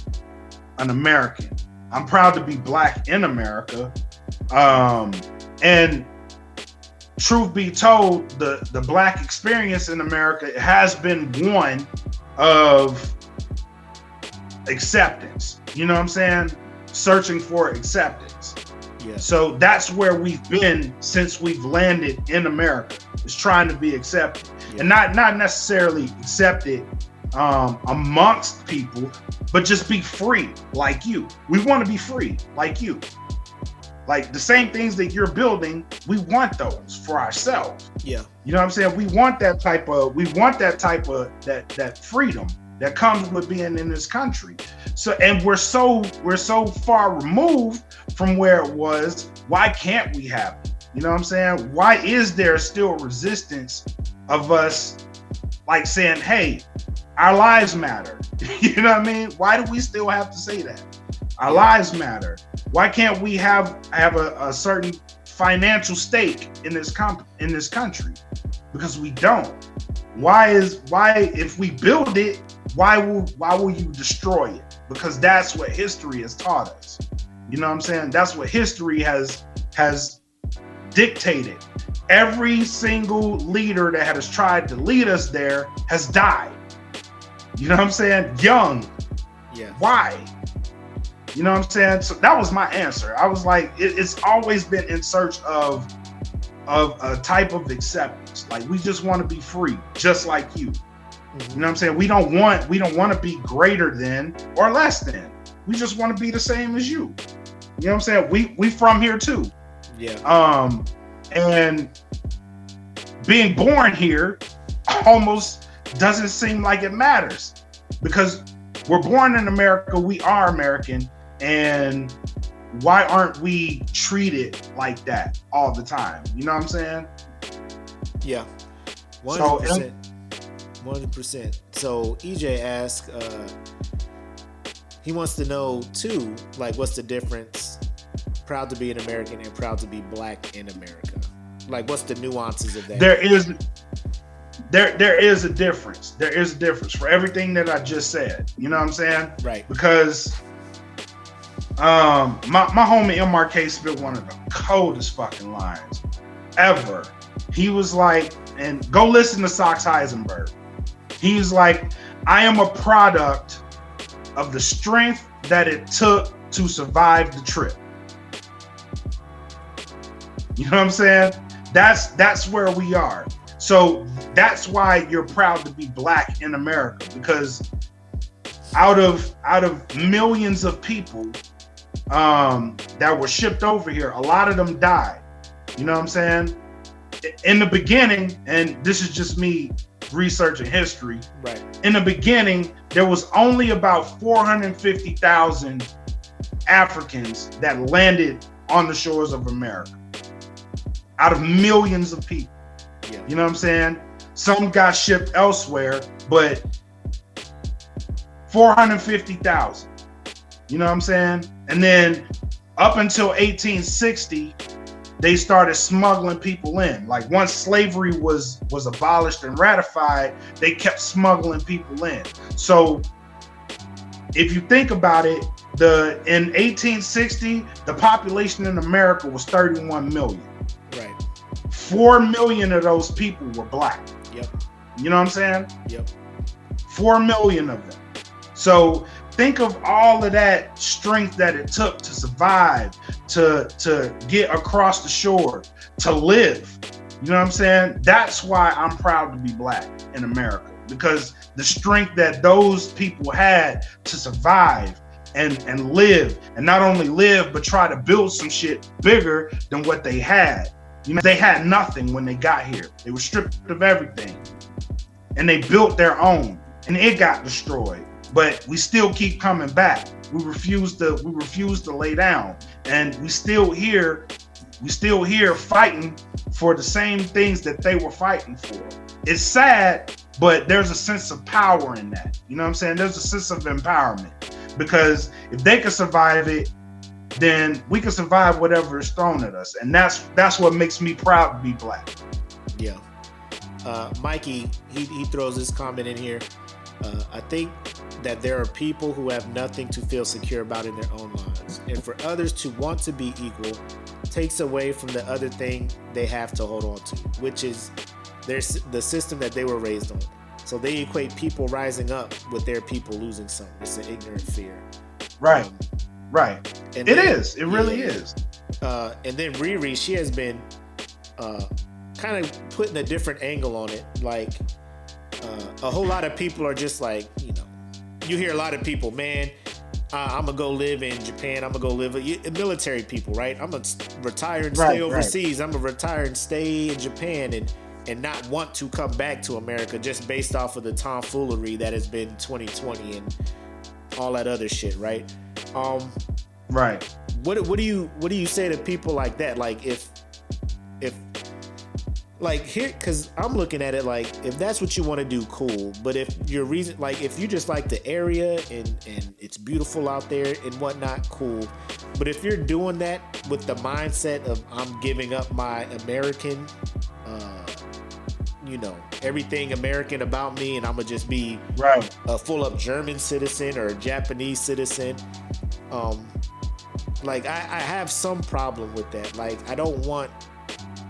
an American. I'm proud to be Black in America. And truth be told, the Black experience in America has been one of acceptance. You know what I'm saying? Searching for acceptance. Yeah. So that's where we've been since we've landed in America, is trying to be accepted. Yeah. And not necessarily accepted amongst people, but just be free like you. We want to be free like you. Like the same things that you're building, we want those for ourselves. Yeah. You know what I'm saying? We want that type of that freedom that comes with being in this country. So, and we're so far removed from where it was. Why can't we have it? You know what I'm saying? Why is there still resistance of us like saying, hey, our lives matter? You know what I mean? Why do we still have to say that? Our lives matter. Why can't we have a certain financial stake in this country? Because we don't. Why if we build it, why will you destroy it? Because that's what history has taught us. You know what I'm saying? That's what history has dictated. Every single leader that has tried to lead us there has died. You know what I'm saying? Young. Yeah. Why? You know what I'm saying? So that was my answer. I was like, it's always been in search of a type of acceptance. Like, we just want to be free, just like you. Mm-hmm. You know what I'm saying? We don't want to be greater than or less than. We just want to be the same as you. You know what I'm saying? We from here too. Yeah. And being born here almost doesn't seem like it matters, because we're born in America, we are American, and why aren't we treated like that all the time? You know what I'm saying? Yeah. 100%. 100%. So EJ asked, he wants to know too, like, what's the difference? Proud to be an American and proud to be Black in America. Like, what's the nuances of that? There is a difference. There is a difference for everything that I just said. You know what I'm saying? Right. Because my homie MRK spit one of the coldest fucking lines ever. He was like, and go listen to Sox Heisenberg. He's like, I am a product of the strength that it took to survive the trip. You know what I'm saying? That's where we are. So that's why you're proud to be Black in America, because out of millions of people that were shipped over here, a lot of them died. You know what I'm saying? In the beginning, and this is just me researching history. Right. In the beginning, there was only about 450,000 Africans that landed on the shores of America out of millions of people. Yeah. You know what I'm saying? Some got shipped elsewhere, but 450,000. You know what I'm saying? And then up until 1860, they started smuggling people in. Like once slavery was abolished and ratified, they kept smuggling people in. So if you think about it, in 1860, the population in America was 31 million. Right. 4 million of those people were black. Yep. You know what I'm saying? Yep. 4 million of them. So think of all of that strength that it took to survive, to get across the shore, to live. You know what I'm saying? That's why I'm proud to be black in America, because the strength that those people had to survive and live, and not only live, but try to build some shit bigger than what they had. You know, they had nothing when they got here. They were stripped of everything, and they built their own, and it got destroyed. But we still keep coming back. We refuse to lay down, and we still here fighting for the same things that they were fighting for. It's sad, but there's a sense of power in that. You know what I'm saying? There's a sense of empowerment, because if they can survive it, then we can survive whatever is thrown at us, and that's what makes me proud to be black. Yeah. Mikey, he throws this comment in here. I think that there are people who have nothing to feel secure about in their own lives, and for others to want to be equal takes away from the other thing they have to hold on to, which is the system that they were raised on. So they equate people rising up with their people losing something. It's an ignorant fear. Right. Right. And it then, is. It really is. And then Riri, she has been kind of putting a different angle on it. Like a whole lot of people are just like, you know, you hear a lot of people, man, I'm gonna go live in Japan. I'm gonna go live military people, right? I'm gonna retire and stay overseas. I'm gonna retire and stay in Japan and not want to come back to America just based off of the tomfoolery that has been 2020 and all that other shit, right? Right. What do you say to people like that? Like if like here, because I'm looking at it like, if that's what you want to do, cool. But if your reason, like if you just like the area and it's beautiful out there and whatnot, cool. But if you're doing that with the mindset of I'm giving up my American, you know, everything American about me, and I'm gonna just be a full up German citizen or a Japanese citizen, like I have some problem with that. Like I don't want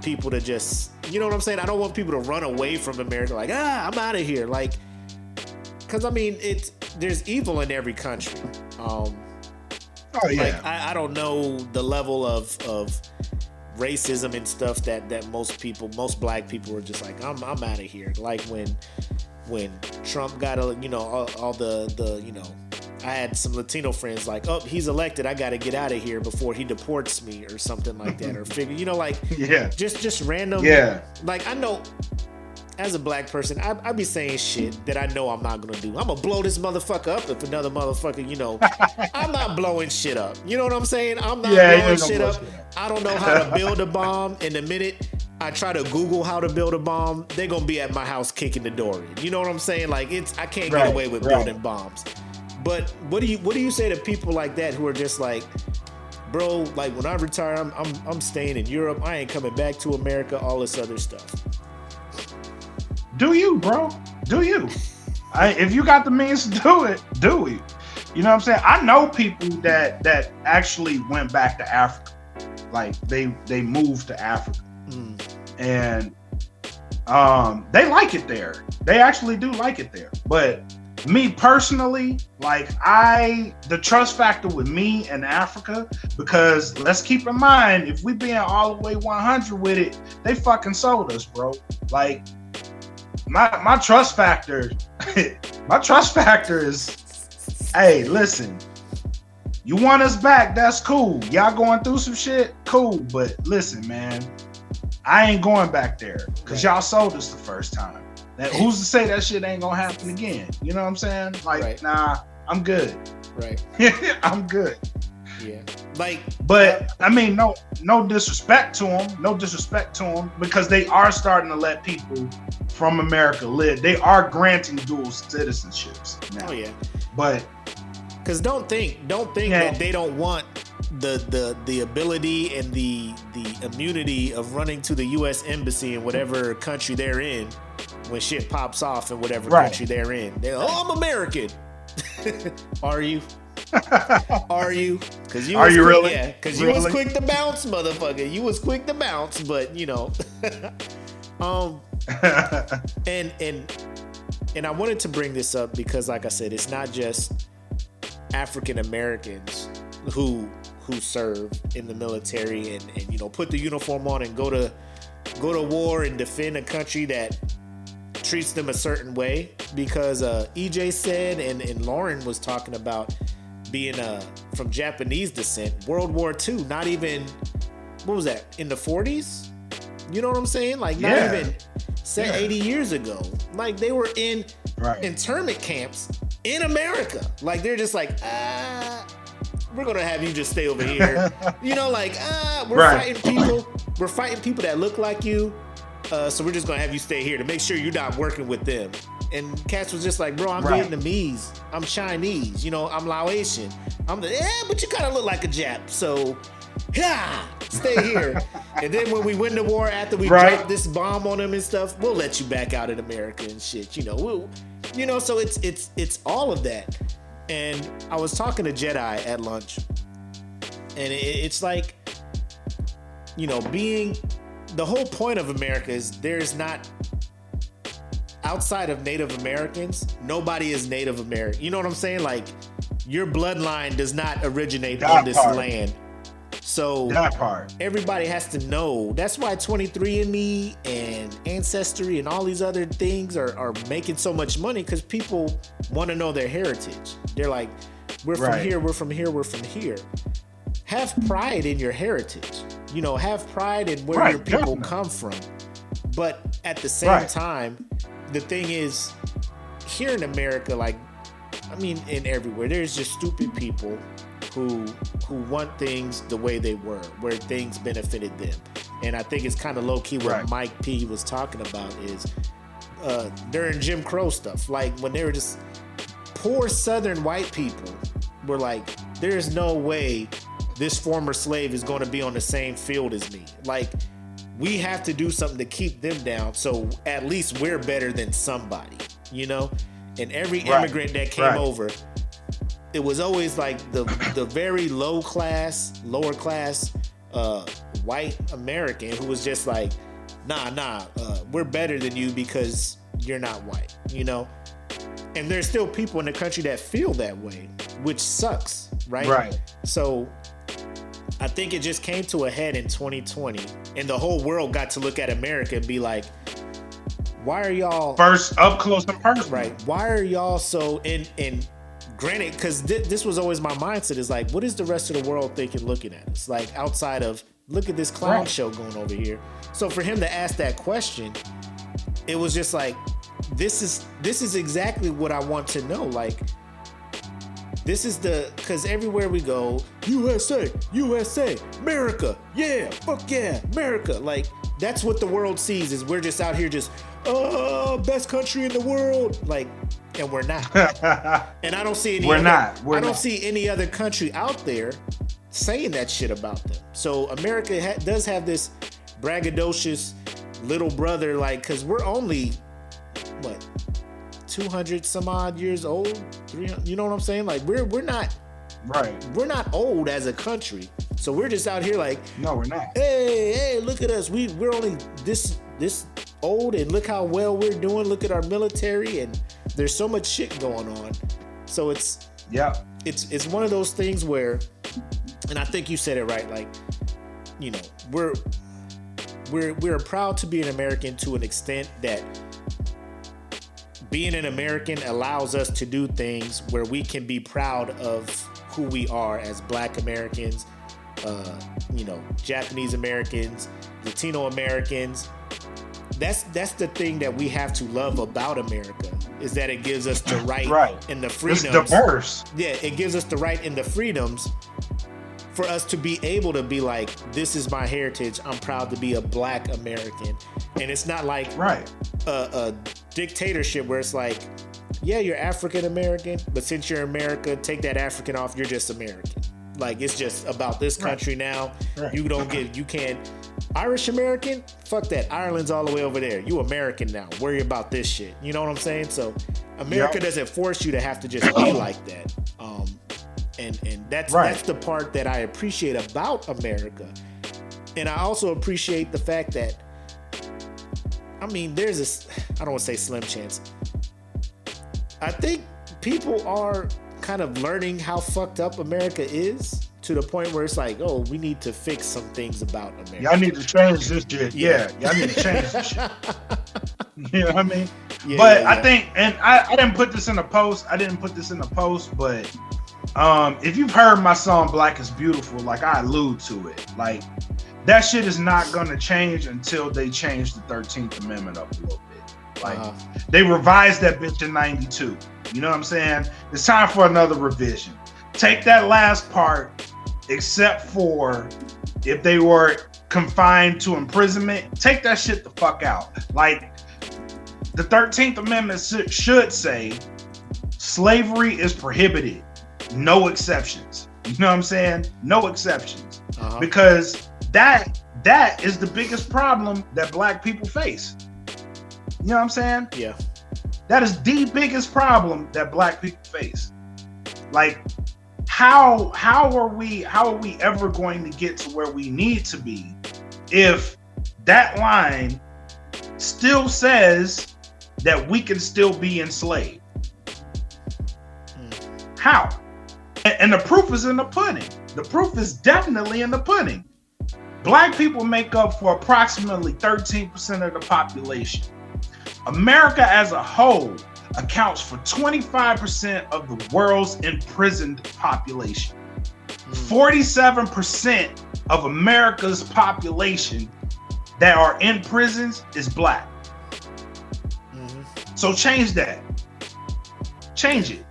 people to just, you know what I'm saying? I don't want people to run away from America like, I'm out of here. Like, because I mean, there's evil in every country. Oh yeah. Like, I don't know the level of racism and stuff that most black people were just like, I'm out of here. Like when Trump got all the you know, I had some Latino friends like, oh, he's elected, I got to get out of here before he deports me or something like that, or figure, you know, like, yeah, just random. Yeah. Like I know, as a black person, I be saying shit that I know I'm not gonna do. I'm gonna blow this motherfucker up if another motherfucker, you know, I'm not blowing shit up. You know what I'm saying? I'm not blowing shit up. I don't know how to build a bomb, and the minute I try to Google how to build a bomb, they're gonna be at my house kicking the door in. You know what I'm saying? Like I can't get away with building bombs. But what do you say to people like that who are just like, bro, like when I retire, I'm staying in Europe. I ain't coming back to America. All this other stuff. Do you, bro? Do you? If you got the means to do it, do it. You know what I'm saying? I know people that actually went back to Africa. Like they moved to Africa, and they like it there. They actually do like it there. But me personally, like the trust factor with me and Africa, because let's keep in mind, if we being all the way 100 with it, they fucking sold us, bro. Like my trust factor, my trust factor is, hey, listen, you want us back, that's cool. Y'all going through some shit, cool. But listen, man, I ain't going back there because y'all sold us the first time. Who's to say that shit ain't gonna happen again? You know what I'm saying? Like, Right. nah, I'm good. Right. I'm good. Yeah. Like, But I mean, no disrespect to them, because they are starting to let people from America live. They are granting dual citizenships now. oh yeah. But Because don't think Yeah. that they don't want the ability and the immunity of running to the U.S. embassy in whatever country they're in when shit pops off in whatever Right. country they're in. I'm American. Are you? Are you? Because you Are was you quick, really? Yeah, because you was Really? quick to bounce, motherfucker. You was quick to bounce, but you know. And I wanted to bring this up because, like I said, it's not just African Americans who serve in the military and you know, put the uniform on and go to war and defend a country that treats them a certain way. Because EJ said and Lauren was talking about being from Japanese descent, World War II, not even, what was that, in the 40s? You know what I'm saying? Like, not Yeah. even 80 years ago. Like, they were in Right. internment camps in America. Like, they're just like, we're gonna have you just stay over here. You know, like, we're Right. fighting people. We're fighting people that look like you. So we're just gonna have you stay here to make sure you're not working with them. And Cass was just like, bro, I'm Right. Vietnamese. I'm Chinese. You know, I'm Laotian. But you kind of look like a Jap. So, stay here. And then when we win the war, after we Right. drop this bomb on them and stuff, we'll let you back out in America and shit. You know, so it's all of that. And I was talking to Jedi at lunch, and it's like, you know, the whole point of America is there's not, outside of Native Americans, nobody is Native American. You know what I'm saying? Like, your bloodline does not originate That on this part. land. So That part. everybody has to know. That's why 23andMe and Ancestry and all these other things are making so much money, because people want to know their heritage. They're like, we're from Right. here, we're from here, we're from here. Have pride in your heritage. You know, have pride in where Right, your people definitely. come from. But at the same Right. time, the thing is, here in America, like, I mean, in everywhere, there's just stupid people who want things the way they were, where things benefited them. And I think it's kind of low key what Right. Mike P was talking about is during Jim Crow stuff, like when they were just poor Southern white people were like, there's no way this former slave is going to be on the same field as me. Like, we have to do something to keep them down, so at least we're better than somebody, you know? And every Right. immigrant that came Right. over, it was always like the very lower class white American who was just like, nah, we're better than you because you're not white, you know? And there's still people in the country that feel that way, which sucks, right? Right. So I think it just came to a head in 2020, and the whole world got to look at America and be like, why are y'all First, up close and personal. right? Why are y'all so in granted, because this was always my mindset, is like, what is the rest of the world thinking looking at us? Like, outside of, look at this clown Right. show going over here. So for him to ask that question, it was just like, this is exactly what I want to know. Like, this is because everywhere we go, USA, America, yeah, fuck yeah, America. Like, that's what the world sees, is we're just out here just, best country in the world. Like, and we're not. And I don't see any We're other, not. I don't see any other country out there saying that shit about them. So America does have this braggadocious little brother, like, because we're only, what, 200 some odd years old, 300, you know what I'm saying? Like, we're not Right. we're not old as a country, so we're just out here like, No, we're not. hey, look at us, we're only this old, and look how well we're doing, look at our military, and there's so much shit going on. So it's one of those things where, and I think you said it right, like, you know, we're proud to be an American to an extent that being an American allows us to do things where we can be proud of who we are as Black Americans, you know, Japanese Americans, Latino Americans, that's the thing that we have to love about America, is that it gives us the right, and the freedoms. It's diverse. Yeah, it gives us the right and the freedoms for us to be able to be like, this is my heritage. I'm proud to be a Black American. And it's not like a dictatorship where it's like, yeah, you're African American, but since you're America, take that African off, you're just American. Like, it's just about this country now. You can't. Irish American? Fuck that. Ireland's all the way over there. You American now. Worry about this shit. You know what I'm saying? So America doesn't force you to have to just be like that. And that's the part that I appreciate about America. And I also appreciate the fact that, I mean, there's this, I don't want to say slim chance. I think people are kind of learning how fucked up America is, to the point where it's like, oh, we need to fix some things about America. Y'all need to change this shit. Yeah, y'all need to change this shit. You know what I mean? I think, and I didn't put this in a post. But if you've heard my song Black is Beautiful, like, I allude to it. Like, that shit is not going to change until they change the 13th Amendment up a little bit. Like, they revised that bitch in 92. You know what I'm saying? It's time for another revision. Take that last part, except for if they were confined to imprisonment, take that shit the fuck out. Like, the 13th Amendment should say slavery is prohibited. No exceptions. You know what I'm saying? No exceptions. Because that is the biggest problem that Black people face. You know what I'm saying? Yeah. That is the biggest problem that Black people face. Like, how are we ever going to get to where we need to be if that line still says that we can still be enslaved? How? And the proof is in the pudding. The proof is definitely in the pudding. Black people make up for approximately 13% of the population. America as a whole accounts for 25% of the world's imprisoned population. 47% of America's population that are in prisons is Black. So change that. Change it.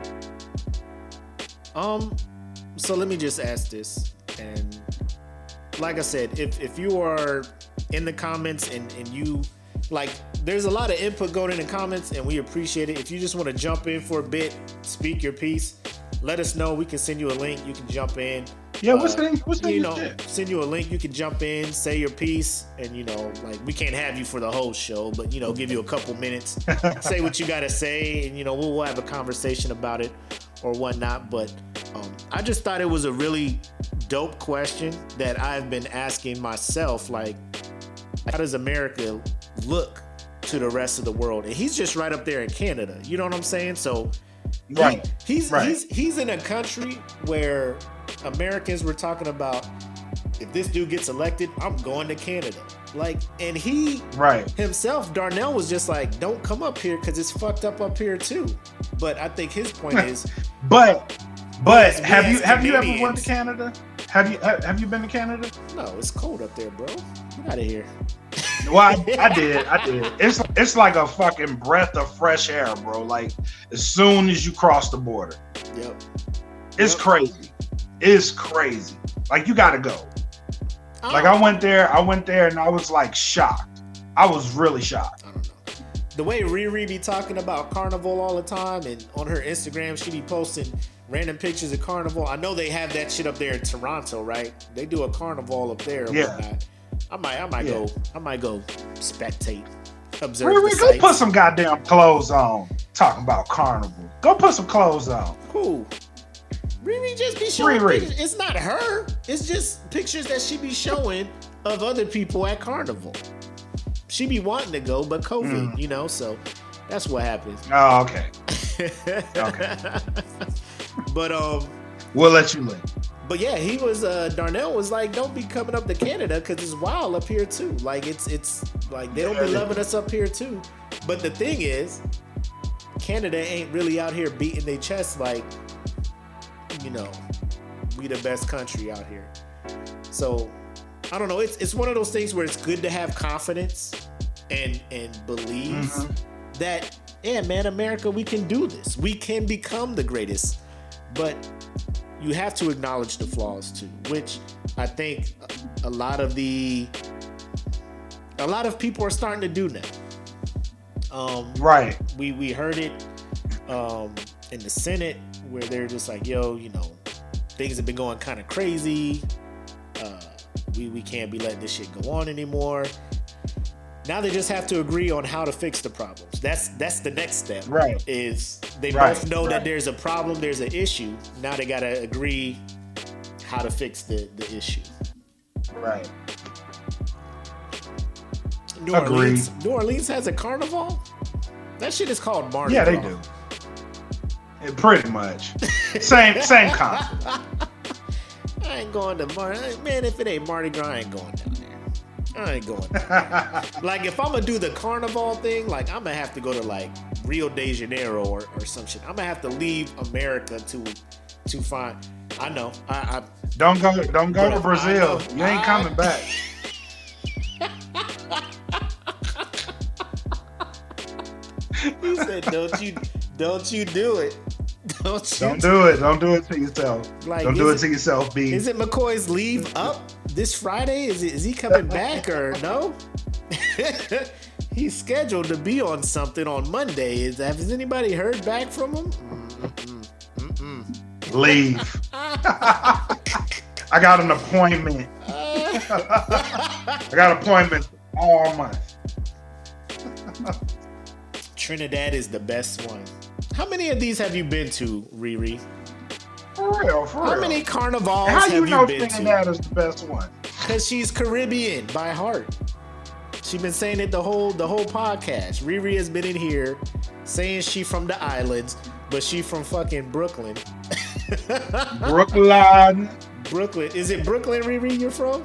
So let me just ask this, and like I said, if you are in the comments and you, like, there's a lot of input going in the comments, and we appreciate it. If you just want to jump in for a bit, speak your piece, let us know. We can send you a link. You can jump in. Yeah, what's the send you a link. You can jump in, say your piece, and like, we can't have you for the whole show, but give you a couple minutes, say what you got to say, and we'll have a conversation about it or whatnot. But I just thought it was a really dope question that I've been asking myself. Like, how does America look to the rest of the world? And he's just right up there in Canada. You know what I'm saying? So he's in a country where Americans were talking about, if this dude gets elected, I'm going to Canada. Like, and he himself, Darnell, was just like, don't come up here because it's fucked up here too. But I think his point is, but have you ever went to Canada? Have you been to Canada? No, it's cold up there, bro. Get out of here. Well, I did. It's like a fucking breath of fresh air, bro. Like, as soon as you cross the border. Yep. It's crazy. It's crazy. Like, you gotta go. Like, I went there and I was like shocked. I was really shocked. I don't know. The way Riri be talking about Carnival all the time, and on her Instagram, she be posting random pictures of Carnival. I know they have that shit up there in Toronto, right? They do a Carnival up there. Whatnot. I might go spectate, observe. Riri, go put some goddamn clothes on. Talking about Carnival. Go put some clothes on. Who? Riri just be showing pictures. It's not her. It's just pictures that she be showing of other people at Carnival. She be wanting to go, but COVID, so that's what happens. Oh, okay. Okay. But we'll let you live. But yeah, he was Darnell was like, don't be coming up to Canada because it's wild up here too. Like, it's like they don't be loving us up here too. But the thing is, Canada ain't really out here beating their chest like, we the best country out here. So I don't know. It's one of those things where it's good to have confidence and believes that, yeah, man, America, we can do this. We can become the greatest. But you have to acknowledge the flaws too, which I think a lot of people are starting to do now. Right. We heard it in the Senate where they're just like, yo, things have been going kind of crazy. We can't be letting this shit go on anymore. Now they just have to agree on how to fix the problems. That's the next step. Right. Is they both know that there's a problem, there's an issue. Now they gotta agree how to fix the issue. Right. New Orleans has a carnival? That shit is called Mardi Gras. Yeah, they do. Pretty much. Same concept. I ain't going to Mardi Gras. Man, if it ain't Mardi Gras, I ain't going down there. I ain't going down there. Like, if I'm going to do the carnival thing, like, I'm going to have to go to, like, Rio de Janeiro or some shit. I'm going to have to leave America to find... I know. Don't go to Brazil. You ain't coming back. He said, don't you do it. Don't do it. Don't do it to yourself. Like, don't do it to yourself, B. Is it McCoy's leave up this Friday? Is he coming back or no? He's scheduled to be on something on Monday. Has anybody heard back from him? Leave. I got an appointment. I got appointments all month. Trinidad is the best one. How many of these have you been to, Riri? For real. How many carnivals have you been to? Trinidad is the best one? Because she's Caribbean by heart. She's been saying it the whole podcast. Riri has been in here saying she from the islands, but she from fucking Brooklyn. Brooklyn. Is it Brooklyn, Riri, you're from?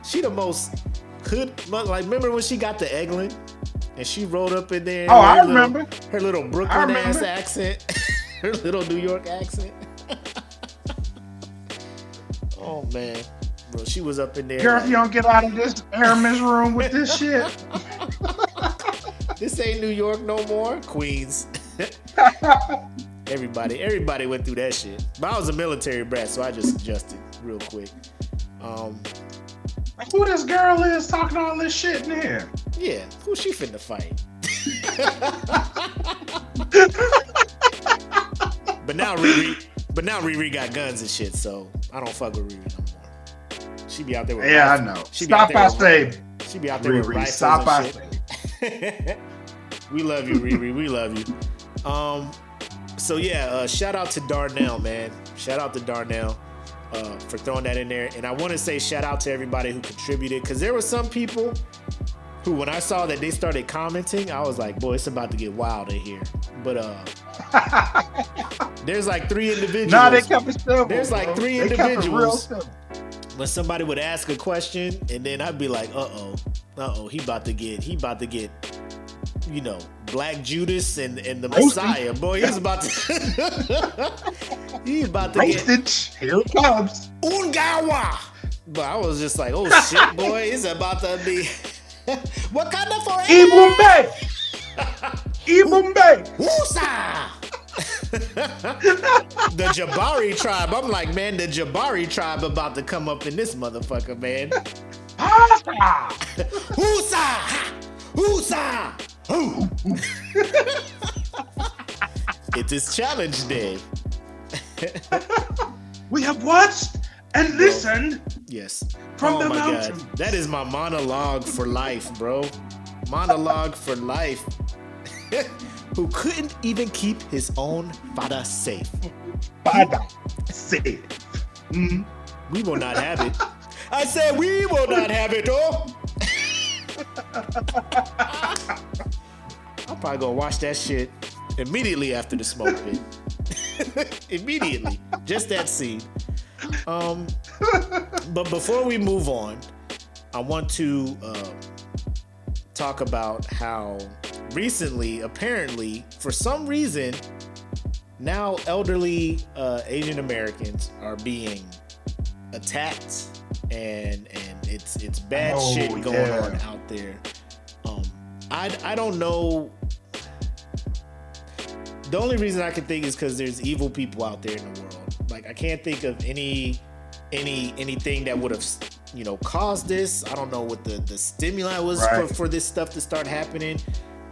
She the most hood. Like, remember when she got to Eglin? And she rolled up in there. Oh, I remember. Her little Brooklyn ass accent. Her little New York accent. Oh, man. Bro, she was up in there. Girl, if you don't get out of this airman's room with this shit. This ain't New York no more. Queens. Everybody went through that shit. But I was a military brat, so I just adjusted real quick. Who this girl is talking all this shit in here? Yeah, who she finna fight? But now Riri got guns and shit, so I don't fuck with Riri no more. She be out there with rifles. I know. Stop, I say. She be out there with rifles stop, and shit. We love you, Riri. We love you. So yeah, shout out to Darnell, man. Shout out to Darnell for throwing that in there. And I want to say shout out to everybody who contributed, because there were some people who, when I saw that they started commenting, I was like, boy, it's about to get wild in here. But there's like 3 individuals. Nah, they kept it simple. There's like 3 they individuals. Kept it real simple. When somebody would ask a question, and then I'd be like, uh-oh, he about to get, Black Judas and the Messiah. Boy, he's about to get here it comes. Ungawa. But I was just like, oh shit, boy, it's about to be what kind of forever? Ibumbe. Woosa. The Jabari tribe. I'm like, man, the Jabari tribe about to come up in this motherfucker, man. Woosa. Woosa. It is challenge day. We have watched and listened. Yes. From the mountains. God. That is my monologue for life, bro. Monologue for life. Who couldn't even keep his own father safe. Father safe. Mm-hmm. We will not have it. I said we will not have it, oh. I'm probably gonna watch that shit immediately after the smoke pit. Immediately. Just that scene. But before we move on, I want to talk about how recently, apparently, for some reason, now elderly Asian Americans are being attacked, and it's bad shit going on out there. I don't know. The only reason I can think is because there's evil people out there in the world. Like I can't think of anything that would have, caused this. I don't know what the stimuli was for this stuff to start happening.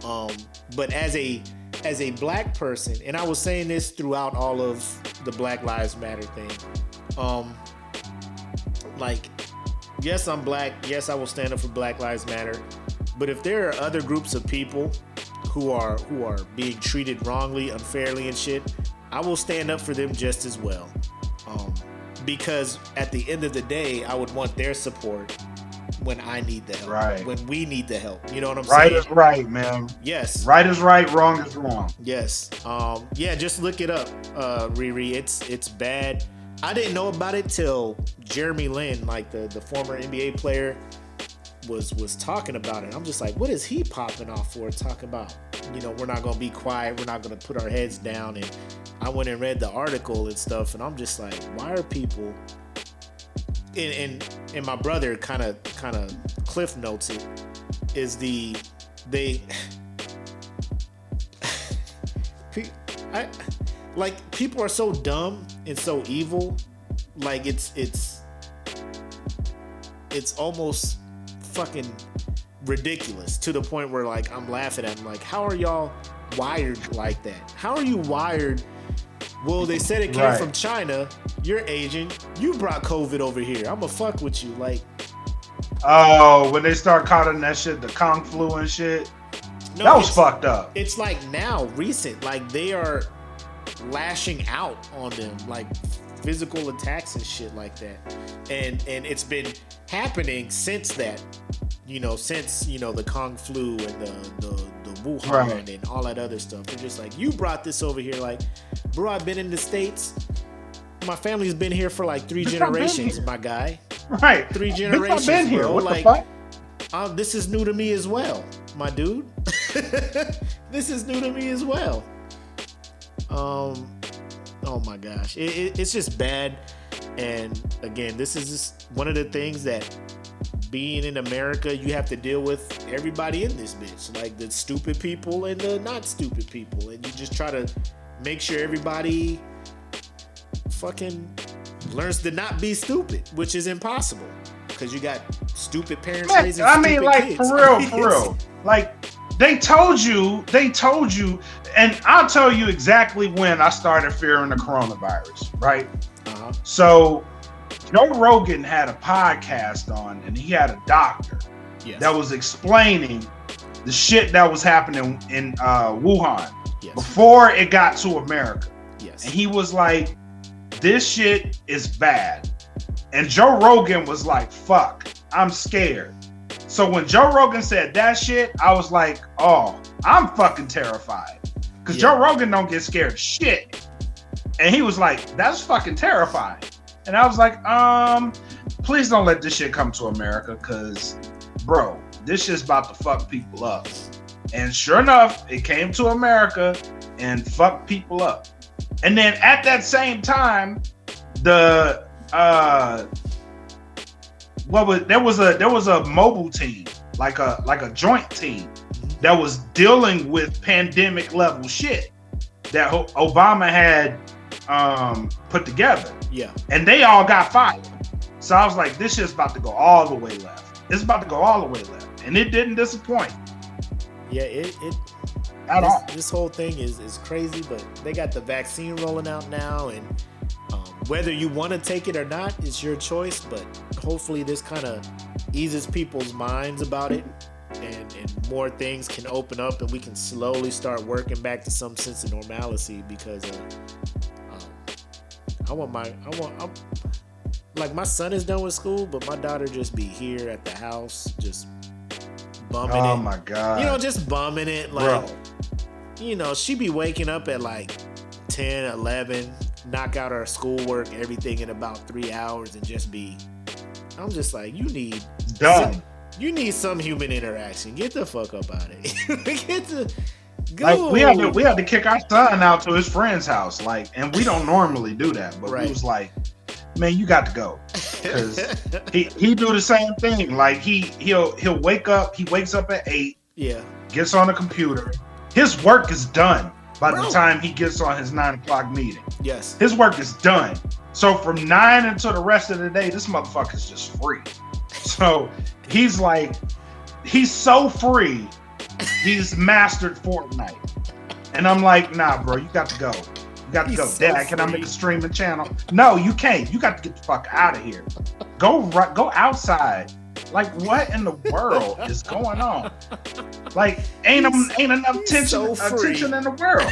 But as a black person, and I was saying this throughout all of the Black Lives Matter thing, like, yes, I'm black. Yes, I will stand up for Black Lives Matter. But if there are other groups of people who are being treated wrongly, unfairly and shit, I will stand up for them just as well. Because at the end of the day, I would want their support when I need the help, when we need the help. You know what I'm saying? Right is right, man. Yes. Right is right, wrong is wrong. Yes. Just look it up, Riri. It's bad. I didn't know about it till Jeremy Lin, like the former NBA player, was talking about it. I'm just like, what is he popping off for? Talking about, we're not gonna be quiet, we're not gonna put our heads down. And I went and read the article and stuff, and I'm just like, why are people? And my brother kind of cliff notes it. Is people are so dumb and so evil, like it's almost fucking ridiculous, to the point where like I'm laughing at them. Like, how are y'all wired like that? How are you wired? Well, they said it came from China. You're Asian. You brought COVID over here. I'ma fuck with you. Like, oh, when they start calling that shit the Kung flu and shit, that was fucked up. It's like now, recent, like they are lashing out on them, like physical attacks and shit like that. And it's been happening since that, since the Kung flu and the Wuhan and all that other stuff. They're just like, you brought this over here. Like, bro, I've been in the States. My family's been here for like 3 generations, my guy. Right. 3 generations. I've been here. Bro. What like, the fuck? This is new to me as well, my dude. This is new to me as well. Oh my gosh, it's just bad. And again, this is just one of the things that, being in America, you have to deal with everybody in this bitch, like the stupid people and the not stupid people, and you just try to make sure everybody fucking learns to not be stupid, which is impossible because you got stupid parents raising stupid kids. For real. Like, they told you, and I'll tell you exactly when I started fearing the coronavirus, right? So Joe Rogan had a podcast on, and he had a doctor that was explaining the shit that was happening in Wuhan before it got to America. And he was like, this shit is bad. And Joe Rogan was like, fuck, I'm scared. So when Joe Rogan said that shit, I was like, oh, I'm fucking terrified. Because Joe Rogan don't get scared of shit. And he was like, that's fucking terrifying. And I was like, please don't let this shit come to America, because, bro, this shit's about to fuck people up. And sure enough, it came to America and fucked people up. And then at that same time, there was a mobile team, like a joint team that was dealing with pandemic level shit that Obama had put together. Yeah. And they all got fired. So I was like, this shit's about to go all the way left. It's about to go all the way left. And it didn't disappoint. Yeah, this whole thing is crazy, but they got the vaccine rolling out now, and whether you want to take it or not, it's your choice, but hopefully this kind of eases people's minds about it, and more things can open up, and we can slowly start working back to some sense of normalcy, because my son is done with school, but my daughter just be here at the house, just bumming it. Oh my God. Just bumming it. Like, bro, she be waking up at like 10, 11, knock out her schoolwork, everything in about 3 hours, and just be, I'm just like, you need some human interaction. Get the fuck up out of here. Get the go. Like, we had to kick our son out to his friend's house, like, and we don't normally do that, but we was like, man, you got to go, because he do the same thing. Like, he'll wake up. He wakes up at 8, Yeah. Gets on the computer. His work is done by Bro. the time he gets on his 9 o'clock meeting. Yes. His work is done. So from 9 until the rest of the day, this motherfucker's just free. So he's like, he's so free, he's mastered Fortnite. And I'm like, nah, bro, you got to go. You got to He's go. so Dad, can I free. make a streaming channel? No, you can't. You got to get the fuck out of here. Go outside. Like, what in the world is going on? Like, ain't enough so free. attention in the world.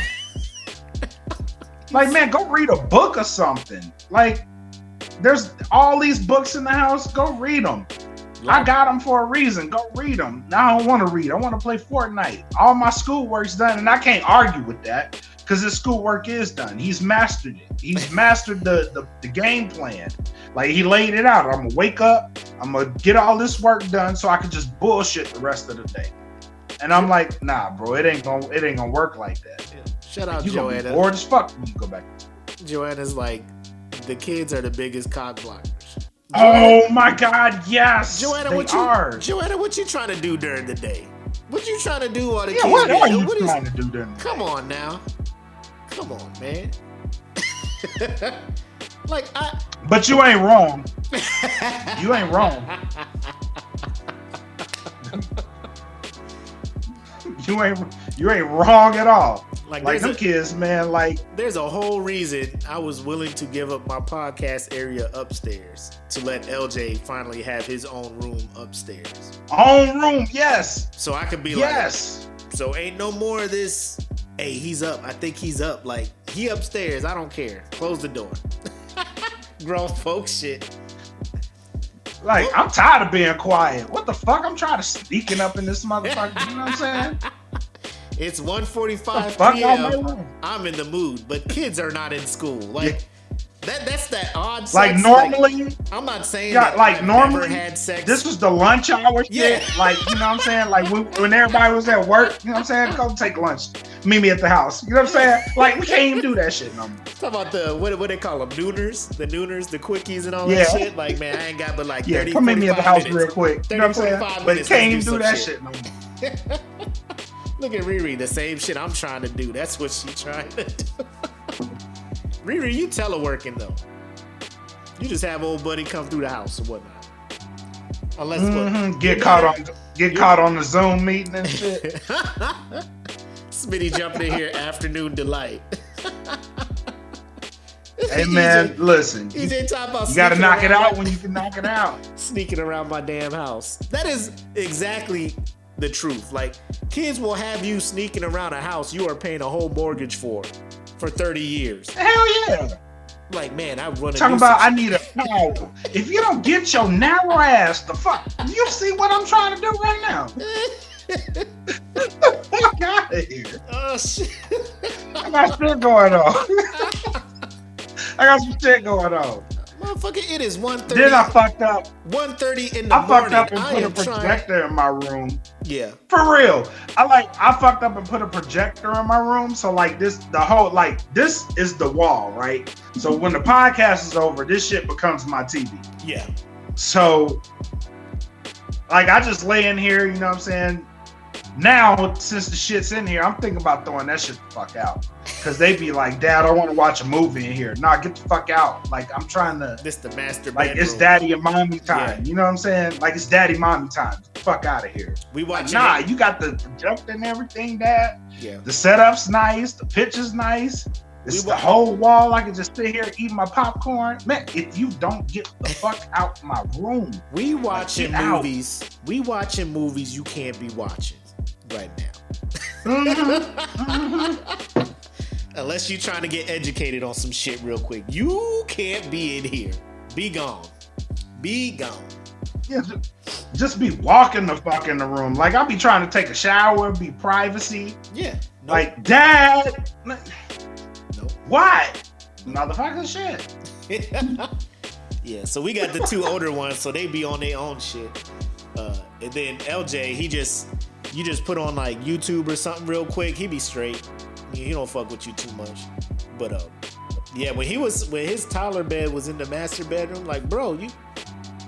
Like, man, go read a book or something. Like, there's all these books in the house. Go read them. I got them for a reason. Go read them. Now I don't want to read. I want to play Fortnite. All my schoolwork's done, and I can't argue with that because his schoolwork is done. He's mastered it. He's mastered the game plan. Like, he laid it out. I'm gonna wake up. I'm gonna get all this work done so I can just bullshit the rest of the day. And I'm like, nah, bro, it ain't gonna work like that. Yeah. Shout out You gonna be Joanna. bored as fuck when you go back. Joanna's like, the kids are the biggest cock blockers. Oh my God, yes, Joanna, they what you? are. Joanna, what you trying to do during the day? What you trying to do while the Yeah, kids? what are you What is- trying to do during the Come day? on now. Come on, man. Like But you ain't wrong. You ain't wrong. You ain't wrong at all. Like, Like them kids, man. Like, there's a whole reason I was willing to give up my podcast area upstairs to let LJ finally have his own room upstairs. own room, yes, So I could be yes. like, so ain't no more of this. Hey, he's up. I think he's up. Like, he upstairs. I don't care. Close the door. Grown folks shit. Like, I'm tired of being quiet. What the fuck? I'm trying to sneaking up in this motherfucker. You know what I'm saying? It's 1:45 Fuck out my p.m. room. I'm in the mood, but kids are not in school. Like, that's that odd sex. Like normally, I'm not saying yeah, that like I've normally, never had sex. this was the lunch hour shit. Yeah. Like, you know what I'm saying? Like when everybody was at work, you know what I'm saying? Come take lunch. Meet me at the house. You know what I'm saying? Like, we can't even do that shit no more. Talk about the what they call them, nooners, the quickies and all Yeah. that shit. Like, man, I ain't got but like 30, Yeah, come meet me at the 45 house minutes. real quick. You know what I'm 30, saying? 45 But you minutes, can't let's even do that some shit no more. Look at Riri, the same shit I'm trying to do. That's what she trying to do. Riri, you teleworking though. You just have old buddy come through the house or whatnot. Unless Get caught on the Zoom meeting and shit. Smitty jumping in here, afternoon delight. Hey man, listen. EJ talking about You gotta sneaking knock it around out my- when you can knock it out. sneaking around my damn house. That is exactly the truth. Like, kids will have you sneaking around a house you are paying a whole mortgage for 30 years. Hell yeah. Like, man, I run a Talking nuisance. about I need a towel. If you don't get your narrow ass the fuck, you see what I'm trying to do right now? Get the fuck out of here. Oh shit. I got shit going on. I got some shit going on. Motherfucker, it is 1:30. Then I fucked up. 1:30 in the I morning. fucked up and I put a am trying. projector in my room. Yeah. For real. I fucked up and put a projector in my room. So like this is the wall, right? So when the podcast is over, this shit becomes my TV. Yeah. So like I just lay in here, you know what I'm saying? Now, since the shit's in here, I'm thinking about throwing that shit the fuck out. Cause they be like, Dad, I want to watch a movie in here. Nah, get the fuck out. Like I'm trying to This the master like bedroom. it's daddy and mommy time. Yeah. You know what I'm saying? Like it's daddy mommy time. Get the fuck out of here. We Like, watching nah, it. you got the projector and everything, Dad. Yeah. The setup's nice. The picture's nice. It's the whole wall. I can just sit here eating my popcorn. Man, if you don't get the fuck out my room, We watching get out. movies. We watching movies you can't be watching right now. Unless you trying to get educated on some shit real quick. You can't be in here. Be gone. Be gone. yeah, just be walking the fuck in the room. Like I'll be trying to take a shower, be privacy. Yeah. Nope. Like, Dad, Nope. why? Motherfucking shit. Yeah, so we got the two older ones, so they be on their own shit. And then LJ, you just put on like YouTube or something real quick, he be straight. He don't fuck with you too much. But yeah, when his toddler bed was in the master bedroom, like, bro,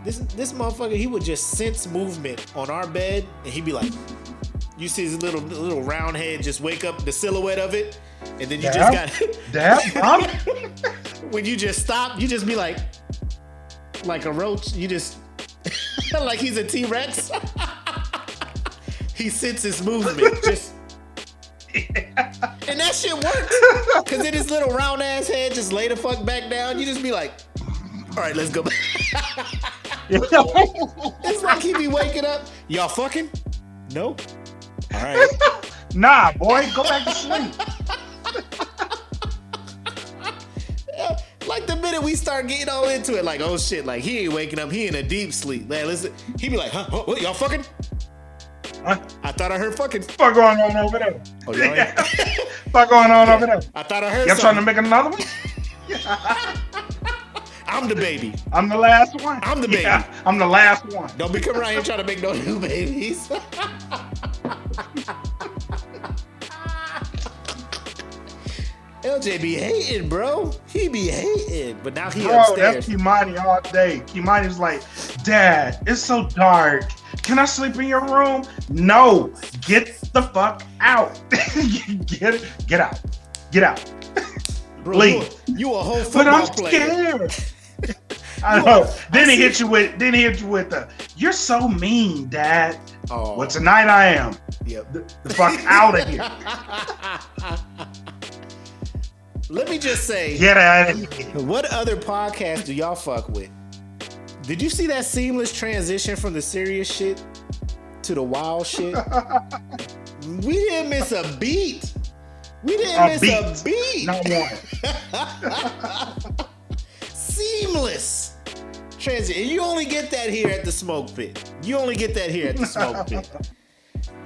this motherfucker, he would just sense movement on our bed, and he'd be like, You see his little round head just wake up, the silhouette of it, and then you Dab? just got Dab, Mom? when you just stop, you just be like a roach. You just like he's a T-Rex. He sits his movement just. And that shit works. Cause then his little round ass head just lay the fuck back down. You just be like, all right, let's go back. It's like he be waking up. Y'all fucking? No? All right. Nah, boy, go back to sleep. Like the minute we start getting all into it, like, oh shit, like he ain't waking up, he in a deep sleep. Man, listen, he be like, huh? What, y'all fucking? Huh? I thought I heard fucking. What going on over there? Oh, y'all ain't? What going on over there? I thought I heard Y'all trying to something. make another one? I'm the baby. I'm the last one. I'm the baby. Yeah, I'm the last one. Don't be coming around here trying to make no new babies. LJ be hating, bro. He be hating. But now he Bro, upstairs. that's Kimani all day. Kimani's like, Dad, it's so dark. Can I sleep in your room? No. Get the fuck out. Get out. Get out. Bro, Leave. you a whole But football I'm player. scared. I know. Then he hit you with the, you're so mean, Dad. Oh. Well, tonight I am. Yep. The fuck out of here. Let me just say, Get out of here. what other podcast do y'all fuck with? Did you see that seamless transition from the serious shit to the wild shit? We didn't miss a beat. We didn't miss a beat. Not one. Seamless transition. And you only get that here at the Smoke Pit. You only get that here at the Smoke Pit.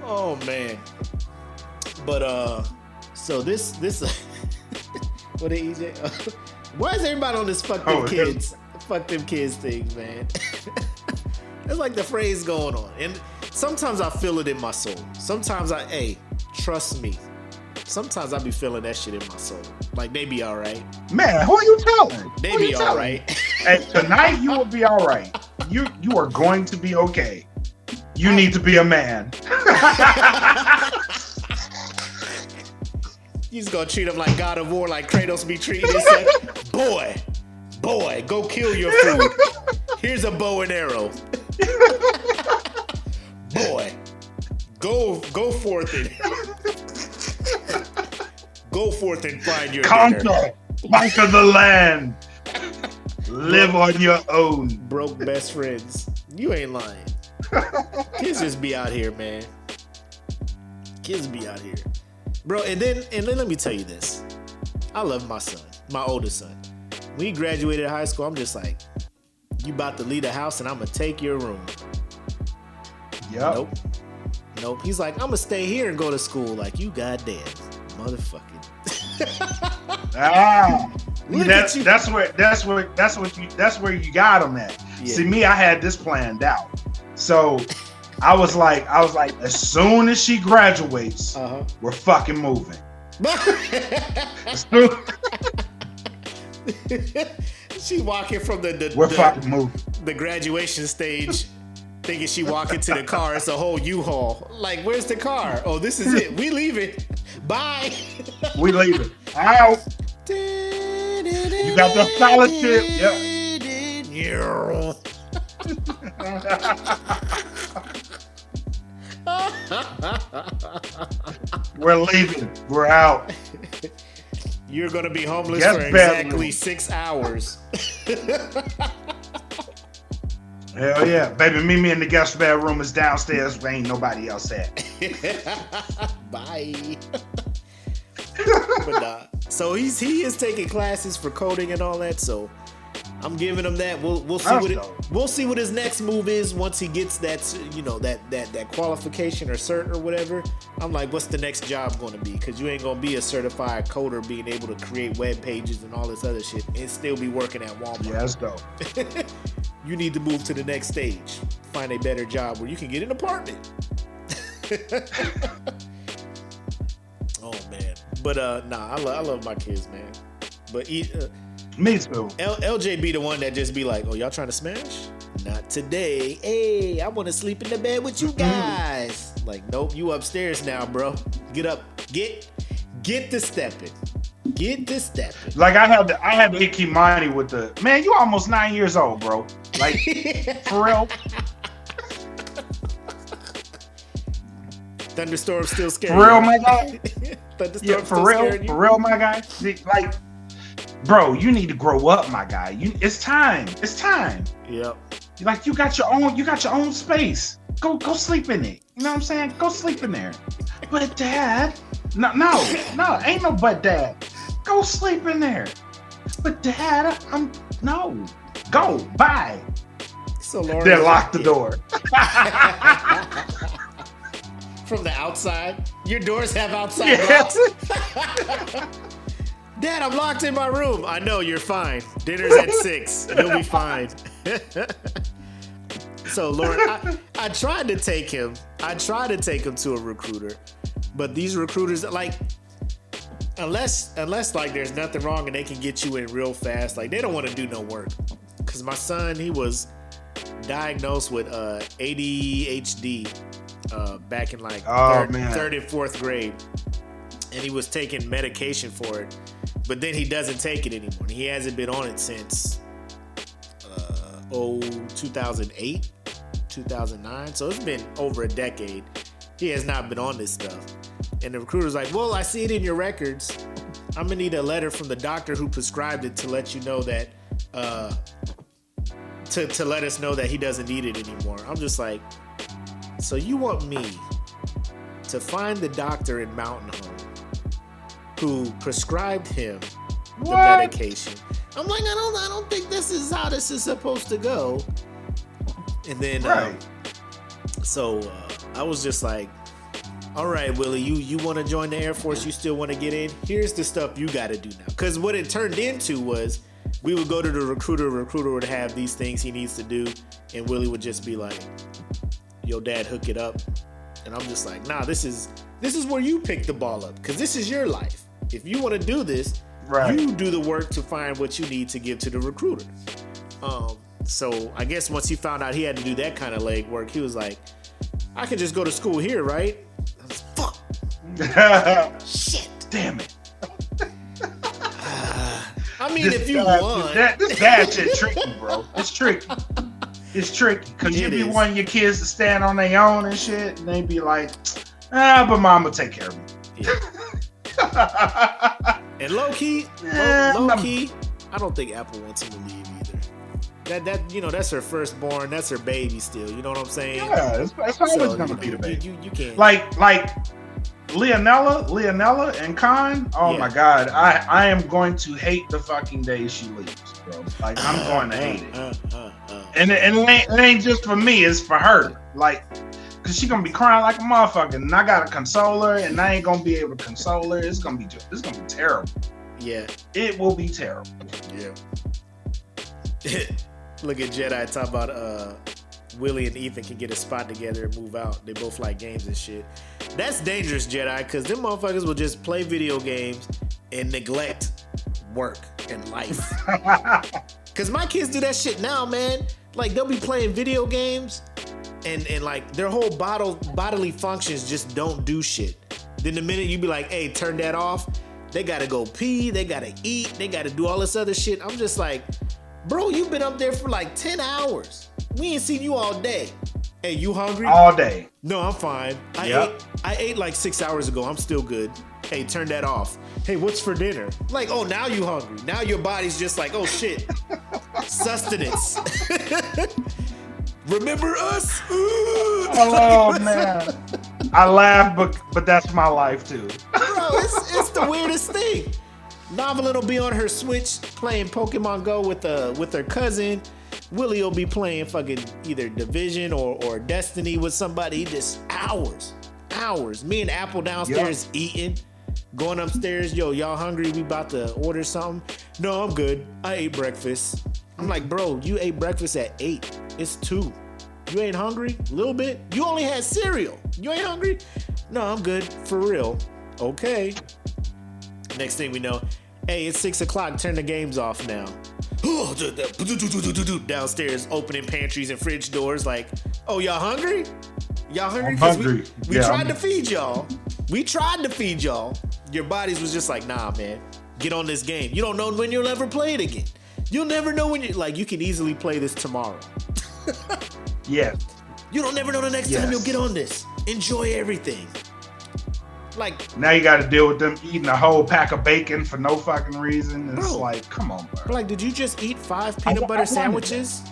Oh man. But so this what did EJ? Why is everybody on this fuck them kids? Fuck them kids thing, man. That's like the phrase going on. And sometimes I feel it in my soul. Sometimes trust me. Sometimes I be feeling that shit in my soul. Like they be all right. Man, who are you telling? They be all right. Hey, tonight you will be all right. You are going to be okay. You need to be a man. You just gonna treat him like God of War, like Kratos be treating his son. Boy, go kill your food. Here's a bow and arrow. Boy, go forth and find your dinner. Conquer the land. Live on your own. Broke best friends. You ain't lying. Kids just be out here, man. Kids be out here. Bro, and then let me tell you this. I love my son, my oldest son. When he graduated high school, I'm just like, you about to leave the house and I'm gonna take your room. Yep. Nope. He's like, I'm gonna stay here and go to school. Like, you goddamn motherfucking. That's where you got him at. Yeah. See, me, I had this planned out. So I was like, as soon as she graduates, we're fucking moving. She walking from fucking moving. The graduation stage, thinking she walking to the car. It's a whole U-Haul. Like, where's the car? Oh, this is it. We leaving. Bye. We leaving. Out. You got the scholarship. Yep. We're leaving. We're out. You're gonna be homeless Guest for exactly bedroom. 6 hours. Hell yeah. Baby, meet me in the guest bedroom. Is downstairs. There ain't nobody else at. Bye. But nah. So he is taking classes for coding and all that. So I'm giving him that. We'll see we'll see what his next move is once he gets that that qualification or cert or whatever. I'm like, what's the next job going to be? Because you ain't going to be a certified coder being able to create web pages and all this other shit and still be working at Walmart. Yeah, that's dope. You need to move to the next stage. Find a better job where you can get an apartment. Oh man, but I love my kids, man. But me too. LJ be the one that just be like, "Oh, y'all trying to smash?" not today. Hey, I want to sleep in the bed with you guys. Like, nope, you upstairs now, bro. Get up. Get to stepping. Get to stepping. Like I had the Ikimani with the man. You almost 9 years old, bro. Like for real. Thunderstorm still scary. For real, my guy. Thunderstorm for real, my guy. Like, bro, you need to grow up, my guy. It's time. It's time. Yep. Like you got your own space. Go sleep in it. You know what I'm saying? Go sleep in there. But dad, no, ain't no but dad. Go sleep in there. But dad, go, bye. So Lauren, then lock the door. From the outside? Your doors have outside locks? Dad, I'm locked in my room. I know, you're fine. Dinner's at 6. You'll be fine. So Lauren, I tried to take him to a recruiter, but these recruiters, like, unless like there's nothing wrong and they can get you in real fast, like they don't want to do no work. Cause my son, he was diagnosed with ADHD back in like third and fourth grade, and he was taking medication for it, but then he doesn't take it anymore. He hasn't been on it since 2008, 2009. So it's been over a decade. He has not been on this stuff. And the recruiter's like, well, I see it in your records. I'm gonna need a letter from the doctor who prescribed it to let you know that, to let us know that he doesn't need it anymore. I'm just like, so you want me to find the doctor in Mountain Home who prescribed him the medication? I'm like, I don't think this is how this is supposed to go. And then, I was just like, all right, Willie, you want to join the Air Force? You still want to get in? Here's the stuff you got to do now. Because what it turned into was we would go to the recruiter would have these things he needs to do, and Willie would just be like, yo, dad, hook it up. And I'm just like, nah, this is where you pick the ball up, because this is your life. If you want to do this, you do the work to find what you need to give to the recruiter. So I guess once he found out he had to do that kind of leg work, he was like, I can just go to school here, right? I was, fuck. Shit. Damn it. I mean, if you want. This dad shit tricky, bro. It's tricky. It's tricky. Because you be wanting your kids to stand on their own and shit, and they be like, but mom will take care of me. Yeah. And low key, I don't think Apple wants him to leave either. That that's her firstborn, that's her baby still. You know what I'm saying? Yeah, it's always gonna be the baby. You can't. Like Leonella and Khan. Oh my God, I am going to hate the fucking day she leaves, bro. Like I'm going to hate it. And it ain't just for me, it's for her. Like, cause she gonna be crying like a motherfucker, and I gotta console her, and I ain't gonna be able to console her. It's gonna be terrible. Yeah, it will be terrible. Yeah. Look at Jedi talk about Willie and Ethan can get a spot together and move out. They both like games and shit. That's dangerous, Jedi, because them motherfuckers will just play video games and neglect work and life. Because my kids do that shit now, man. Like, they'll be playing video games and like their whole bodily functions just don't do shit. Then the minute you be like, hey, turn that off, they gotta go pee, they gotta eat, they gotta do all this other shit. I'm just like, bro, you've been up there for like 10 hours. We ain't seen you all day. Hey, you hungry? All day. No, I'm fine. I ate like 6 hours ago. I'm still good. Hey, turn that off. Hey, what's for dinner? Like, oh, now you hungry. Now your body's just like, oh shit. Sustenance. Remember us? Oh man. I laugh, but that's my life too. Bro, it's the weirdest thing. Novelin will be on her Switch playing Pokemon Go with her cousin. Willie will be playing fucking either Division or Destiny with somebody. Just hours. Me and Apple downstairs eating, going upstairs. Yo, y'all hungry? We about to order something? No, I'm good. I ate breakfast. I'm like, bro, you ate breakfast at 8. It's 2. You ain't hungry? A little bit? You only had cereal. You ain't hungry? No, I'm good. For real. Okay. Next thing we know, hey, it's 6 o'clock. Turn the games off now. downstairs, opening pantries and fridge doors. Like, oh, y'all hungry? Y'all hungry? I'm hungry. We tried to feed y'all. We tried to feed y'all. Your bodies was just like, nah, man. Get on this game. You don't know when you'll ever play it again. You'll never know when you can easily play this tomorrow. Yeah. You don't never know the next time you'll get on this. Enjoy everything. Like, now you got to deal with them eating a whole pack of bacon for no fucking reason. It's bro, like, come on, bro. Like, did you just eat 5 peanut butter sandwiches?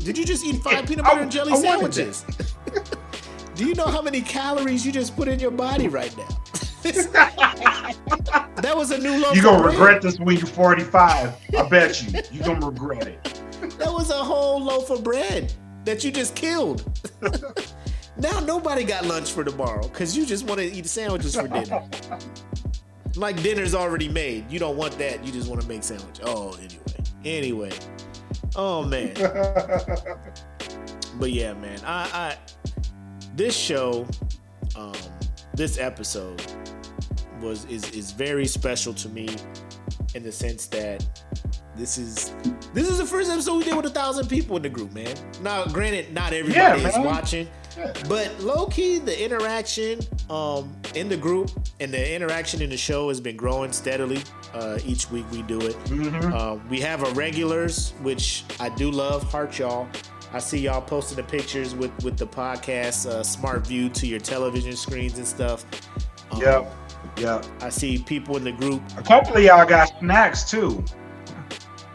Did you just eat 5 peanut butter and jelly sandwiches? Do you know how many calories you just put in your body right now? That was a new loaf. You're going to regret this when you're 45. I bet you. You're going to regret it. That was a whole loaf of bread that you just killed. Now nobody got lunch for tomorrow because you just want to eat sandwiches for dinner. Like dinner's already made. You don't want that. You just want to make sandwich. Oh, anyway. Oh man. But yeah, man. I this show, this episode is very special to me in the sense that this is the first episode we did with 1,000 people in the group, man. Now, granted, not everybody is watching, but low key, the interaction in the group and the interaction in the show has been growing steadily. Each week we do it. Mm-hmm. We have our regulars, which I do love. Heart y'all. I see y'all posting the pictures with the podcast, Smart View to your television screens and stuff. Yeah. I see people in the group. A couple of y'all got snacks too.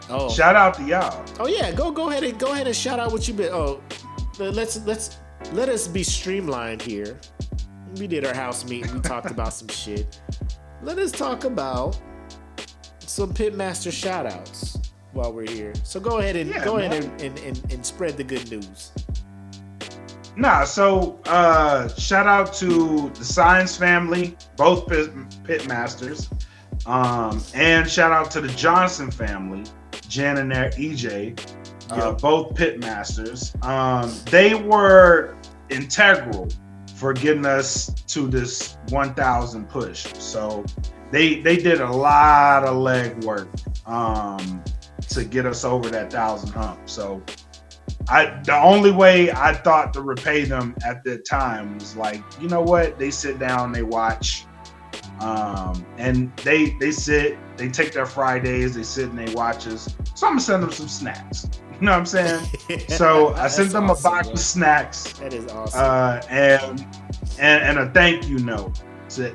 Oh, shout out to y'all. Oh yeah, go ahead and shout out what you been. Oh, let us be streamlined here. We did our house meeting. We talked about some shit. Let us talk about some Pitmaster shout outs while we're here. So go ahead and spread the good news. So shout out to the Science family, both Pitmasters, and shout out to the Johnson family, Jen and EJ, both Pitmasters. They were integral for getting us to this 1,000 push. So they did a lot of legwork to get us over that 1,000 hump. So the only way I thought to repay them at that time was like, you know what? They sit down, they watch, and they take their Fridays, they sit and they watch us. So I'm gonna send them some snacks. You know what I'm saying? So I sent them awesome, a box of snacks. That is awesome. And a thank you note to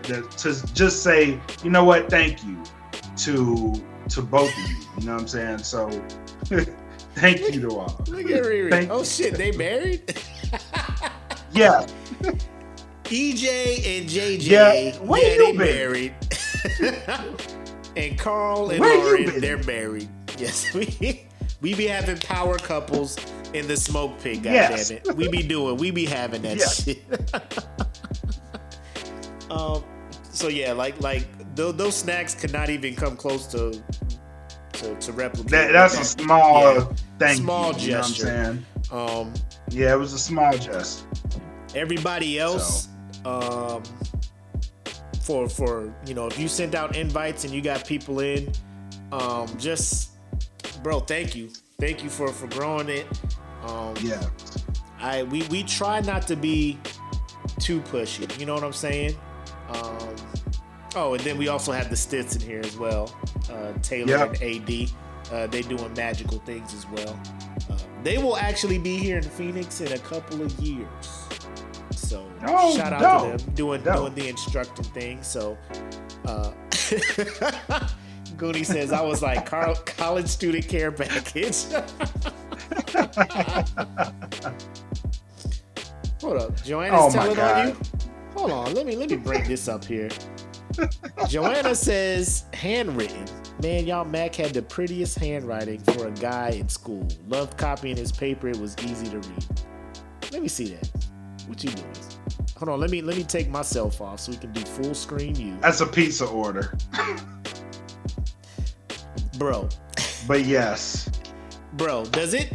just say, you know what? Thank you to both of you. You know what I'm saying? So thank you to all. Look at Riri. Oh shit, they married? Yeah. EJ and JJ. Yeah. Where you they been? Married. And Carl and Lauren, they're married. Yes, we be having power couples in the smoke pit, goddammit. We be having that shit. So yeah, like those snacks could not even come close to replicate. That's a small thing. Small gesture. gesture. You know what I'm saying? Yeah, it was a small gesture. Everybody else, for if you sent out invites and you got people in, just bro, thank you for growing it. We try not to be too pushy. You know what I'm saying? And then we also have the Stits in here as well. Taylor and AD. They doing magical things as well. They will actually be here in Phoenix in a couple of years. So shout out to them doing the instructing thing. So Goonie says I was like college student care package. Hold up, Joanna's telling on you. Hold on, let me bring this up here. Joanna says, handwritten. Man, y'all Mac had the prettiest handwriting for a guy in school. Loved copying his paper. It was easy to read. Let me see that. What you doing? Hold on, let me take myself off so we can do full screen you. That's a pizza order. Bro. But yes. Bro, does it...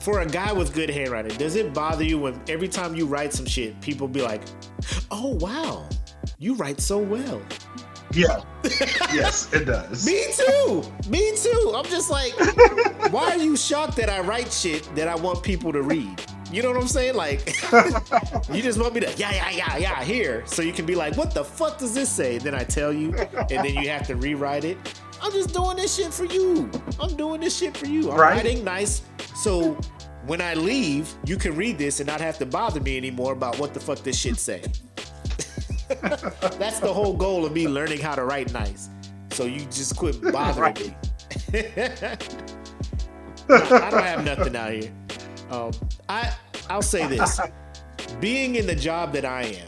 For a guy with good handwriting, does it bother you when every time you write some shit, people be like, oh, wow, you write so well. Yeah. Yes, it does. Me too. Me too. I'm just like, why are you shocked that I write shit that I want people to read? You know what I'm saying? Like, you just want me to yeah here, so you can be like, what the fuck does this say? Then I tell you, and then you have to rewrite it. I'm just doing this shit for you. I'm doing this shit for you. I'm writing nice, so when I leave, you can read this and not have to bother me anymore about what the fuck this shit say. That's the whole goal of me learning how to write nice. So you just quit bothering me. I don't have nothing out here. I'll say this. Being in the job that I am,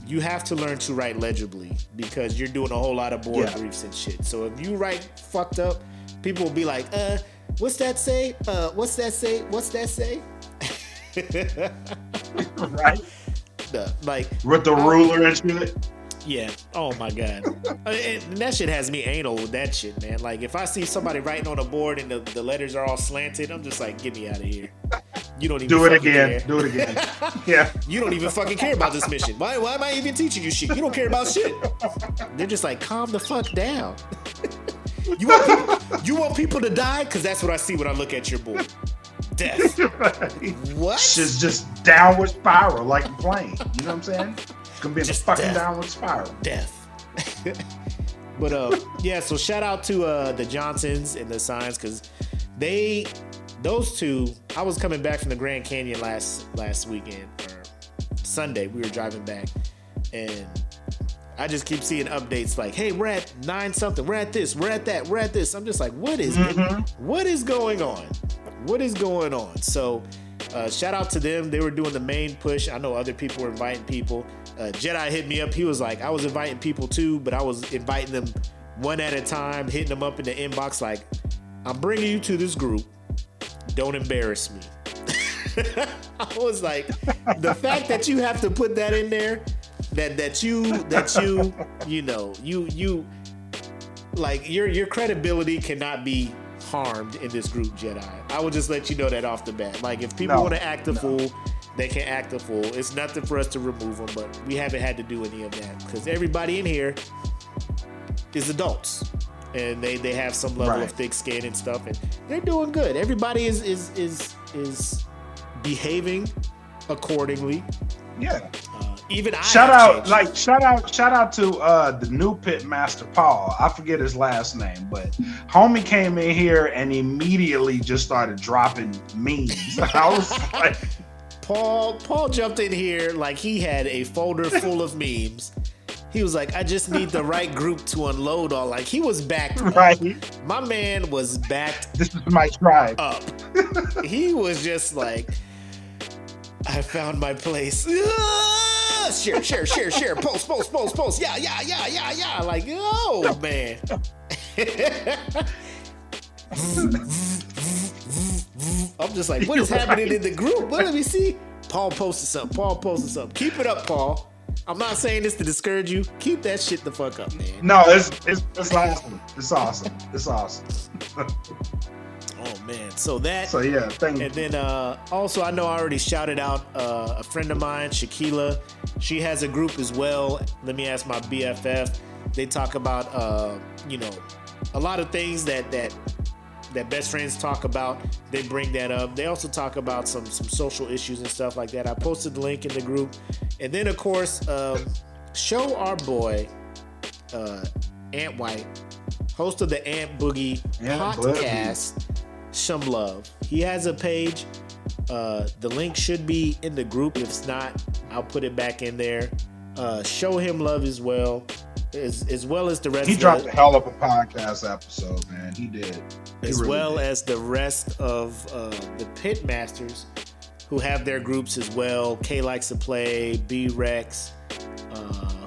you have to learn to write legibly because you're doing a whole lot of board briefs and shit. So if you write fucked up, people will be like, what's that say? What's that say? What's that say? Right? Like with the ruler and shit. Yeah. Oh my god. And that shit has me anal with that shit, man. Like if I see somebody writing on a board and the letters are all slanted, I'm just like, get me out of here. You don't even do it fucking again. care. Do it again. Yeah. You don't even fucking care about this mission. Why am I even teaching you shit? You don't care about shit. They're just like, calm the fuck down. You want people to die? Because that's what I see when I look at your board. Death. Right. What? It's just downward spiral like you're playing. You know what I'm saying? It's gonna be a fucking death. downward spiral. Death. But yeah, so shout out to the Johnsons and the Signs, because those two, I was coming back from the Grand Canyon last weekend, or Sunday, we were driving back, and I just keep seeing updates like, hey, we're at 9 something, we're at this, we're at that, we're at this. I'm just like, what is going on? What is going on? So shout out to them. They were doing the main push. I know other people were inviting people. Jedi hit me up. He was like, I was inviting people too, but I was inviting them one at a time, hitting them up in the inbox like, I'm bringing you to this group. Don't embarrass me. I was like, the fact that you have to put that in there, that you like your credibility cannot be harmed in this group, Jedi. I will just let you know that off the bat. Like if people want to act a fool, they can act a fool. It's nothing for us to remove them, but we haven't had to do any of that because everybody in here is adults and they have some level of thick skin and stuff, and they're doing good. Everybody is behaving accordingly. Yeah. Even I shout out to the new Pitmaster Paul. I forget his last name, but homie came in here and immediately just started dropping memes. I was like, Paul jumped in here like he had a folder full of memes. He was like, I just need the right group to unload all. Like he was backed right. Up. My man was backed. This is my tribe. Up. He was just like, I found my place. Share. Post. Yeah. Like, oh, man. I'm just like, what is happening in the group? Well, let me see. Paul posted something. Keep it up, Paul. I'm not saying this to discourage you. Keep that shit the fuck up, man. No, it's awesome. It's awesome. Oh man, so yeah, thank you. And then also, I know I already shouted out a friend of mine, Shaquila. She has a group as well. Let me ask my BFF. They talk about a lot of things that best friends talk about. They bring that up. They also talk about some social issues and stuff like that. I posted the link in the group, and then of course, show our boy Ant White, host of the Ant Boogie podcast. Some love. He has a page. The link should be in the group. If it's not, I'll put it back in there. Show him love as well as the rest. He dropped a hell of a podcast episode, man. He did. As well as the rest of the Pitmasters, who have their groups as well. K Likes to Play, B Rex.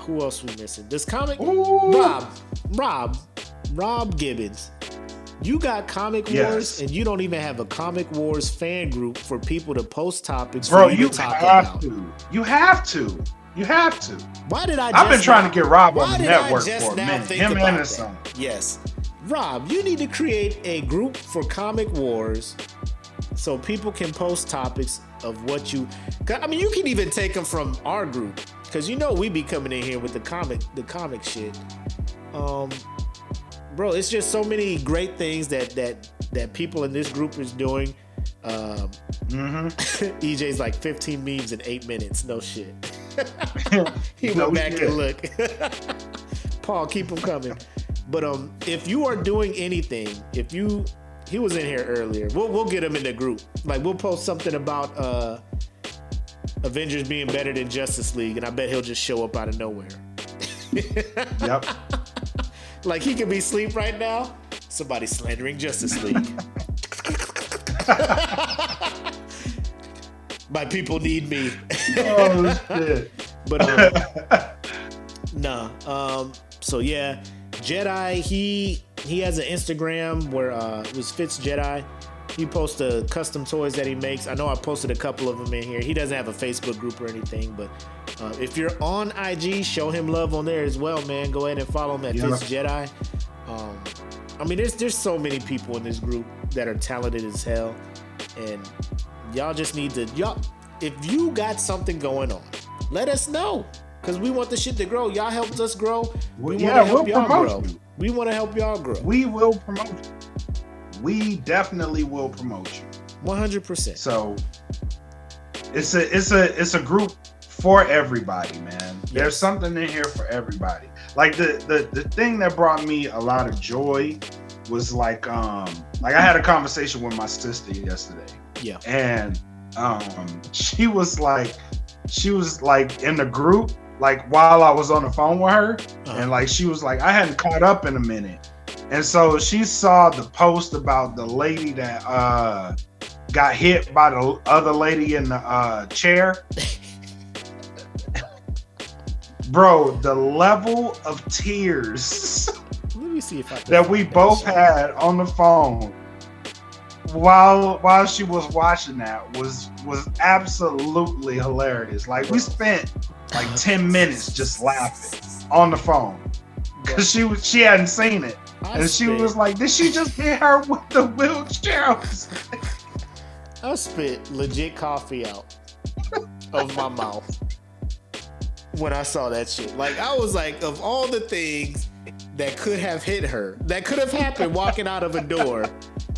Who else we missing? This comic Rob Gibbons. You got Comic Wars, and you don't even have a Comic Wars fan group for people to post topics. Bro, you have to. You have to. Why did I? I've been trying to get Rob on the network for a minute. Him and his son. Yes, Rob, you need to create a group for Comic Wars so people can post topics of what you. I mean, you can even take them from our group. because we be coming in here with the comic shit. Bro, it's just so many great things that people in this group is doing. EJ's like 15 memes in 8 minutes. No shit. He went back and look. Paul, keep them coming. But if you are doing anything, he was in here earlier. We'll get him in the group. Like we'll post something about Avengers being better than Justice League, and I bet he'll just show up out of nowhere. Yep. Like he could be asleep right now. Somebody slandering Justice League. My people need me. Oh shit. But so yeah, Jedi. He has an Instagram where it was Fitz Jedi. He posts the custom toys that he makes. I know I posted a couple of them in here. He doesn't have a Facebook group or anything, but if you're on IG, show him love on there as well, man. Go ahead and follow him at Fitz Jedi. I mean, there's so many people in this group that are talented as hell, and y'all just need to if you got something going on, let us know, because we want the shit to grow. Y'all helped us grow. We want to help y'all grow. We want to help y'all grow. We will promote you. We definitely will promote you. 100%. So it's a group for everybody, man. Yes. There's something in here for everybody. Like the thing that brought me a lot of joy was like I had a conversation with my sister yesterday. Yeah. And she was like in the group, like while I was on the phone with her, and like she was like, I hadn't caught up in a minute. And so she saw the post about the lady that got hit by the other lady in the chair. Bro, the level of tears Let me see if I can that we both had on the phone while she was watching that was absolutely hilarious. Like we spent like 10 minutes just laughing on the phone because she hadn't seen it. And she was like, did she just hit her with the wheelchair? I spit legit coffee out of my mouth when I saw that shit. Like, I was like, of all the things that could have hit her, that could have happened walking out of a door,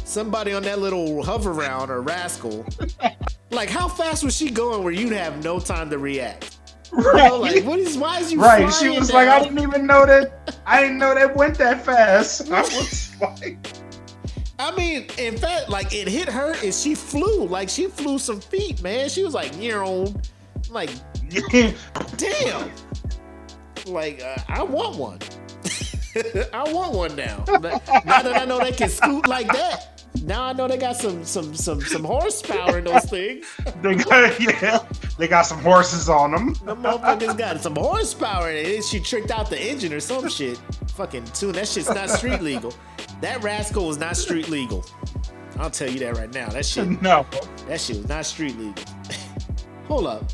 somebody on that little hover round or rascal, like, how fast was she going where you'd have no time to react? Right. You know, like, why is you right? She was like, I didn't know that went that fast. I was like, I mean, in fact, like it hit her and she flew. Like she flew some feet, man. She was like, like, damn. Like, I want one. I want one now. Now that I know they can scoot like that. Now I know they got some horsepower in those things. They got some horses on them. The motherfuckers got some horsepower in it. She tricked out the engine or some shit. Fucking tune. That shit's not street legal. That rascal was not street legal. I'll tell you that right now. That shit was not street legal. Hold up.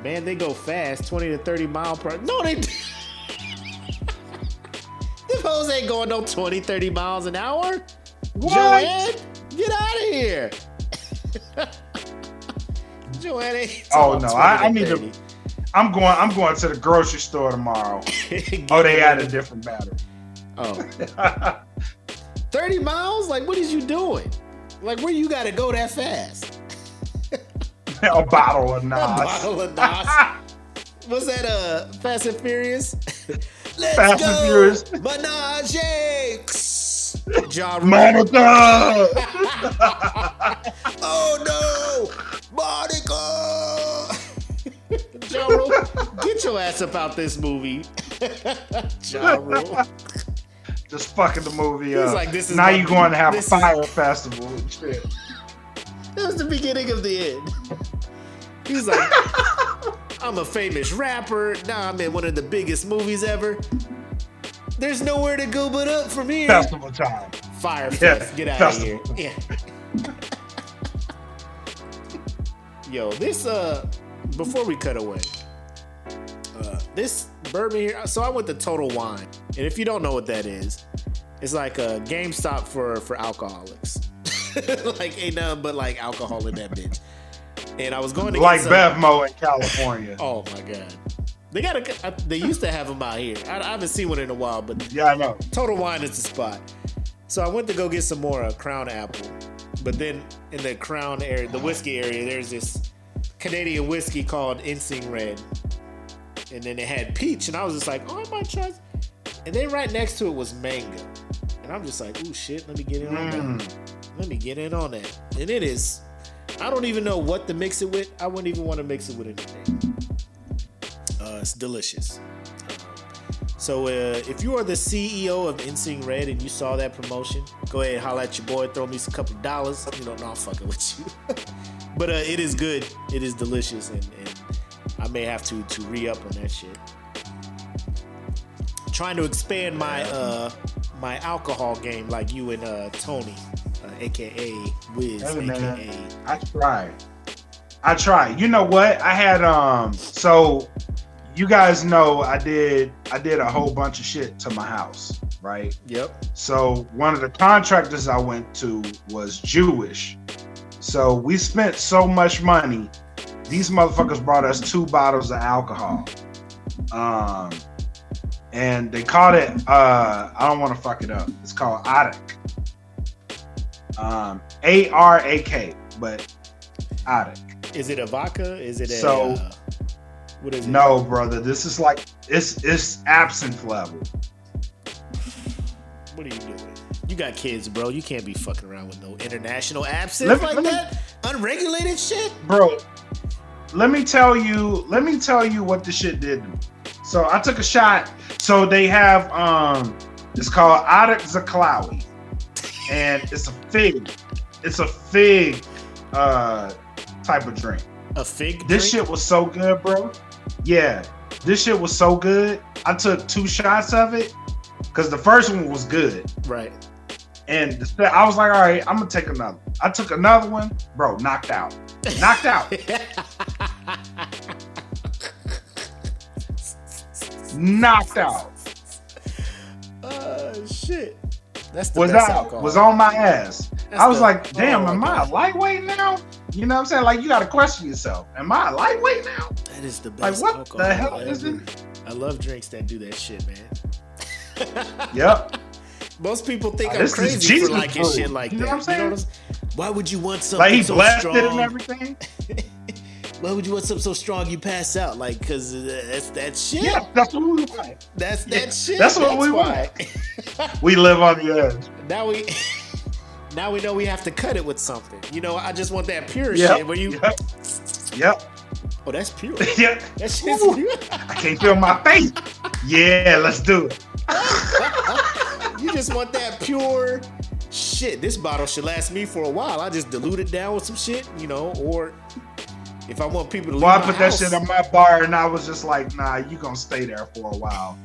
Man, they go fast, 20 to 30 mile per hour. No, they Them hoes ain't going no 20, 30 miles an hour. What? Joanne, get out of here. Joanne ain't oh no, I need to. I'm going to the grocery store tomorrow. They had a different battery. Oh. 30 miles? Like, what is you doing? Like, where you got to go that fast? A bottle of Nas. A bottle of Nas. Was that Fast and Furious? Let's Fast go, and Furious. Menage. Monica. Oh no, Monica. Ja Rule, get your ass up out this movie. Ja Rule. Just fucking the movie up. He's like, this is now you're going to have a fire festival and shit. That was the beginning of the end. He's like, I'm a famous rapper. Now I'm in one of the biggest movies ever. There's nowhere to go but up from here. Festival time. Fire fest. Get out of here. Yeah. Yo, this before we cut away, this bourbon here. So I went to Total Wine, and if you don't know what that is, it's like a GameStop for alcoholics. Like ain't nothing but like alcohol in that bitch. And I was going to like Bevmo in California. Oh my god. They used to have them out here. I haven't seen one in a while, but Yeah, I know. Total Wine is the spot. So I went to go get some more Crown Apple, but then in the Crown area, the whiskey area, there's this Canadian whiskey called Insing Red, and then it had peach, and I was just like, oh, I might try. And then right next to it was mango, and I'm just like, ooh, shit, let me get in on that. Let me get in on that. And it is, I don't even know what to mix it with. I wouldn't even want to mix it with anything. It's delicious. So if you are the CEO of Insing Red and you saw that promotion, go ahead and holler at your boy, throw me a couple dollars. You know, no, I'm fucking with you. But it is good. It is delicious, and I may have to re-up on that shit. Trying to expand my my alcohol game like you and Tony, aka Wiz, Hey, aka. man, I tried. You know what? I had so you guys know I did a whole bunch of shit to my house, right? Yep. So one of the contractors I went to was Jewish. So we spent so much money. These motherfuckers brought us 2 bottles of alcohol. And they called it I don't want to fuck it up. It's called Arak. Arak, but Arak. Is it a vodka? Is it a So what is it? no, brother. This is like it's absinthe level. What are you doing? You got kids, bro. You can't be fucking around with no international absinthe that. Unregulated shit, Bro. Let me tell you what the shit did to me. So I took a shot. So they have it's called Arak Zaklawi. And it's a fig. It's a fig type of drink. a fig. This drink? shit was so good, bro. Yeah. This shit was so good. I took 2 shots of it because the first one was good. Right. And I was like, all right, I'm gonna take another. I took another one, bro, knocked out. Knocked out. Knocked out. Shit. That's the Was best out. alcohol. Was on my ass. That's I was the- like, damn, oh am my I a God. lightweight now? You know what I'm saying? Like, you gotta question yourself. Am I a lightweight now? That is the Like, best what alcohol the hell ever. is it? I love drinks that do that shit, man. Yep. Most people think I'm This is crazy Jesus for liking food. shit like You that. know what I'm saying? Why would you want something Like, he so blessed strong? it and everything. Why would you want something so strong you pass out? Like, cause that's that shit. Yeah, that's what we want. That's Yeah, that shit. that's what we why. We live on the edge. Now we know we have to cut it with something. You know, I just want that pure Yep. shit. Where you, Yep. oh, that's pure. Yep. That shit's Ooh. pure. I can't feel my face. Yeah, let's do it. You just want that pure shit. This bottle should last me for a while. I just dilute it down with some shit, you know, or if I want people to leave Well, I my put house, that shit on my bar and I was just like, nah, you gonna stay there for a while.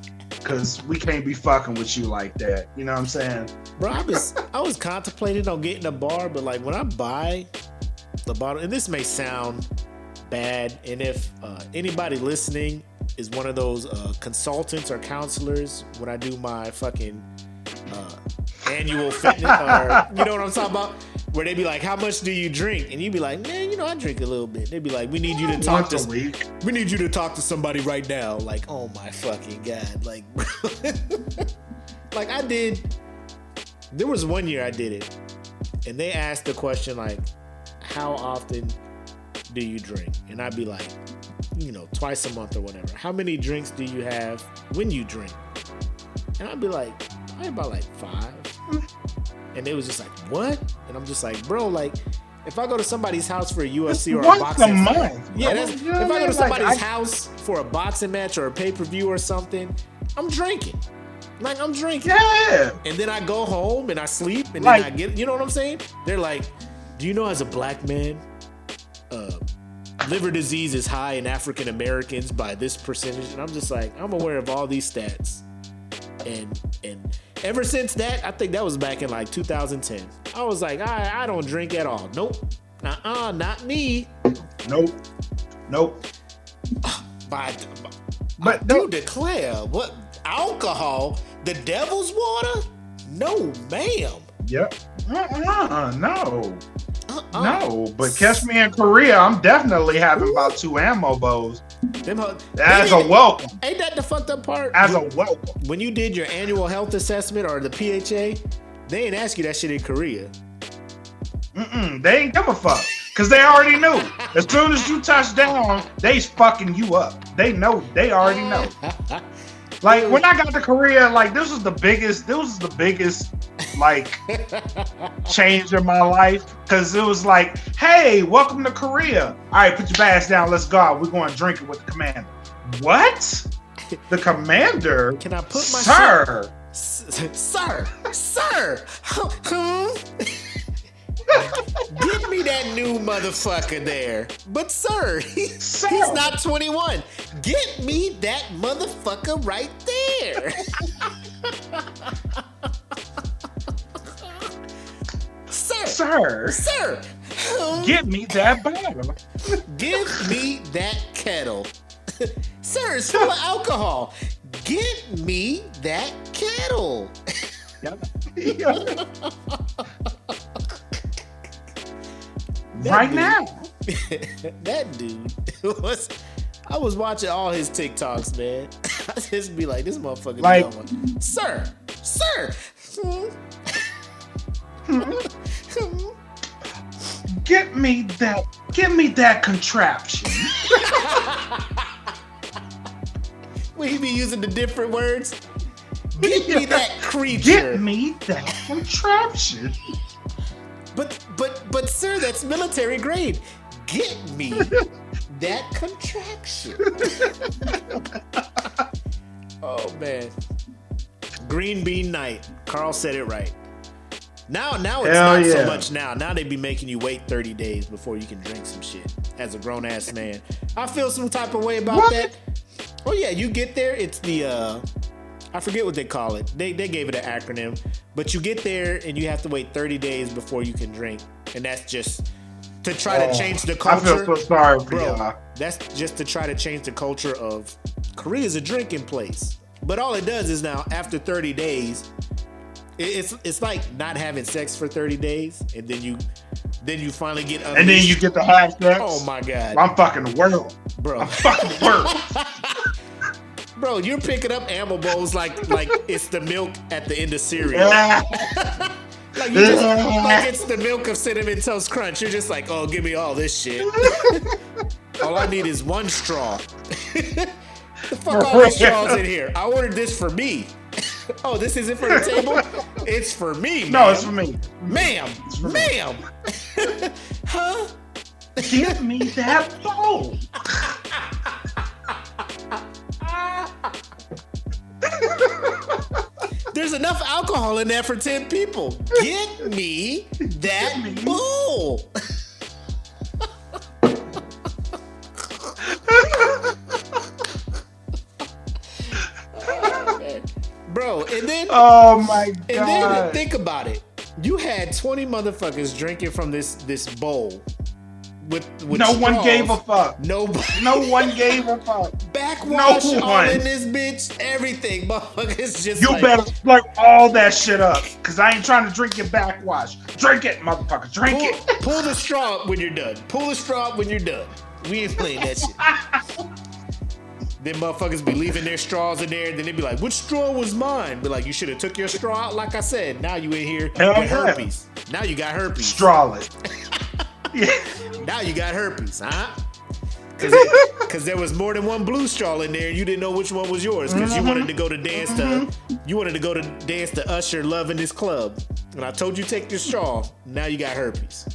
Cause we can't be fucking with you like that. You know what I'm saying? bro, I was contemplating on getting a bar, but like when I buy the bottle, and this may sound bad, and if anybody listening is one of those consultants or counselors when I do my fucking annual fitness, or you know what I'm talking about, where they be like, how much do you drink? And you be like, man, you know, I drink a little bit. They be like, we need you to talk Once to a week. we need you to talk to somebody right now. Like, oh my fucking God. Like, bro. Like there was one year I did it, and they asked the question like, how often do you drink? And I'd be like, you know, twice a month or whatever. How many drinks do you have when you drink? And I'd be like, probably about like 5. And they was just like, what? And I'm just like, bro, like, if I go to somebody's house for a UFC or a Once boxing a fight, month, yeah, bro. that's, You know if what I go to I mean? somebody's Like, house for a boxing match or a pay-per-view or something, I'm drinking. Like, I'm drinking. Yeah. And then I go home and I sleep and Like- then I get, you know what I'm saying? They're like, do you know as a black man, liver disease is high in African Americans by this percentage? And I'm just like, I'm aware of all these stats. And ever since that, I think that was back in like 2010. I was like, I don't drink at all. Nope. Not me. Nope. But But I do declare, what, alcohol? The devil's water? No, ma'am. Yep. No. Uh-uh. No. But catch me in Korea, I'm definitely having about 2 ammo bows As a welcome. Ain't that the fucked up part? As a welcome. When you did your annual health assessment or the PHA, they ain't ask you that shit in Korea. They ain't give a fuck. Because they already knew. As soon as you touch down, they's fucking you up. They know. They already know. Like, when I got to Korea, like, this was the biggest, like, change in my life. Because it was like, hey, welcome to Korea. All right, put your bags down. Let's go. We're going to drink it with the commander. What? The commander? Can I put my Sir? Sir. Get me that new motherfucker there. But sir, he's not 21. Get me that motherfucker right there. Sir. Get me that bottle. Give me that kettle. Sir, it's full of alcohol. Get me that kettle. Right now. That dude was. I was watching all his TikToks, man. I just be like, this motherfucker. Like, sir. Give me that contraption. Will he be using the different words? Give me that creature. Get me that contraption. But sir, that's military grade. Get me that contraction. Oh man. Green bean night. Carl said it right. Now it's not so much now. Now they be making you wait 30 days before you can drink some shit as a grown ass man. I feel some type of way about that. Oh yeah, you get there, it's the I forget what they call it. They gave it an acronym, but you get there and you have to wait 30 days before you can drink, and that's just to try to change the culture. I feel so sorry for y'all. That's just to try to change the culture of Korea's a drinking place. But all it does is now after 30 days, it's like not having sex for 30 days, and then you finally get unleashed. And then you get the high sex. Oh my god! I'm fucking the world, bro. I'm fucking the world. Bro, you're picking up ammo bowls like it's the milk at the end of cereal. Like it's the milk of Cinnamon Toast Crunch. You're just like, oh, give me all this shit. All I need is one straw. The fuck all these straws in here? I ordered this for me. Oh, this isn't for the table? It's for me, ma'am. No, it's for me. Ma'am. Huh? Give me that bowl. There's enough alcohol in there for 10 people. Get me that bowl. Bro, and then oh my god. And then think about it. You had 20 motherfuckers drinking from this bowl. With no straws. One gave a fuck. Nobody. No one gave a fuck. Backwash no all one. in this bitch. Everything, motherfuckers just. You better slurp all that shit up, cause I ain't trying to drink your backwash. Drink it, motherfucker. Drink it. Pull the straw up when you're done. Pull the straw up when you're done. We ain't playing that shit. Then motherfuckers be leaving their straws in there. Then they be like, "Which straw was mine?" Be like, "You should have took your straw out." Like I said, now you in here with herpes. Now you got herpes. Strawless. Yeah. Now you got herpes, huh? Because there was more than one blue straw in there, and you didn't know which one was yours. Because you wanted to go to dance to Usher Love in This Club, and I told you take your straw. Now you got herpes.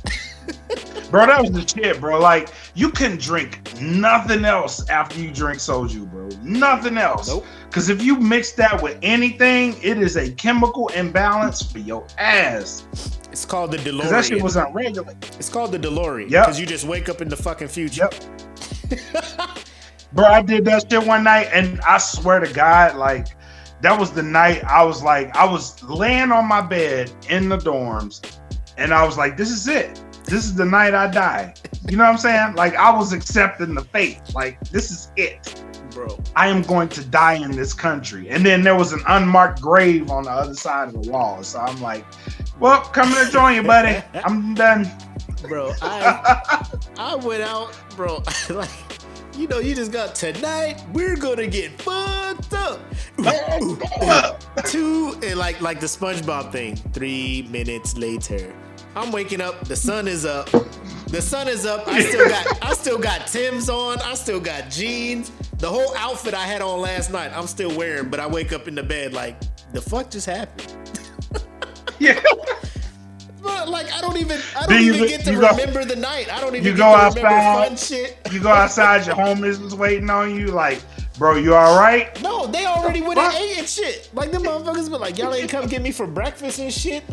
Bro, that was the shit, bro. Like, you couldn't drink nothing else after you drink soju, bro. Nothing else. Nope. Because if you mix that with anything, it is a chemical imbalance for your ass. It's called the DeLorean. Because that shit was unregulated. It's called the DeLorean. Yep. Because you just wake up in the fucking future. Yep. Bro, I did that shit one night, and I swear to God, like, that was the night I was laying on my bed in the dorms, and I was like, this is it. This is the night I die. You know what I'm saying? Like, I was accepting the fate. Like, this is it. Bro. I am going to die in this country. And then there was an unmarked grave on the other side of the wall. So I'm like, well, coming to join you, buddy. I'm done. Bro, I went out, bro. Like, You know, you just got tonight. We're gonna get fucked up. Two and like the SpongeBob thing. 3 minutes later, I'm waking up. The sun is up. The sun is up. I still got Tim's on. I still got jeans. The whole outfit I had on last night, I'm still wearing. But I wake up in the bed like, the fuck just happened? Yeah. But like I don't even get to remember the night. I don't even get to outside, remember fun shit. You go outside, your homies was waiting on you, like, bro, you all right? No, they already went and ate and shit. Like them motherfuckers been like, y'all ain't come get me for breakfast and shit.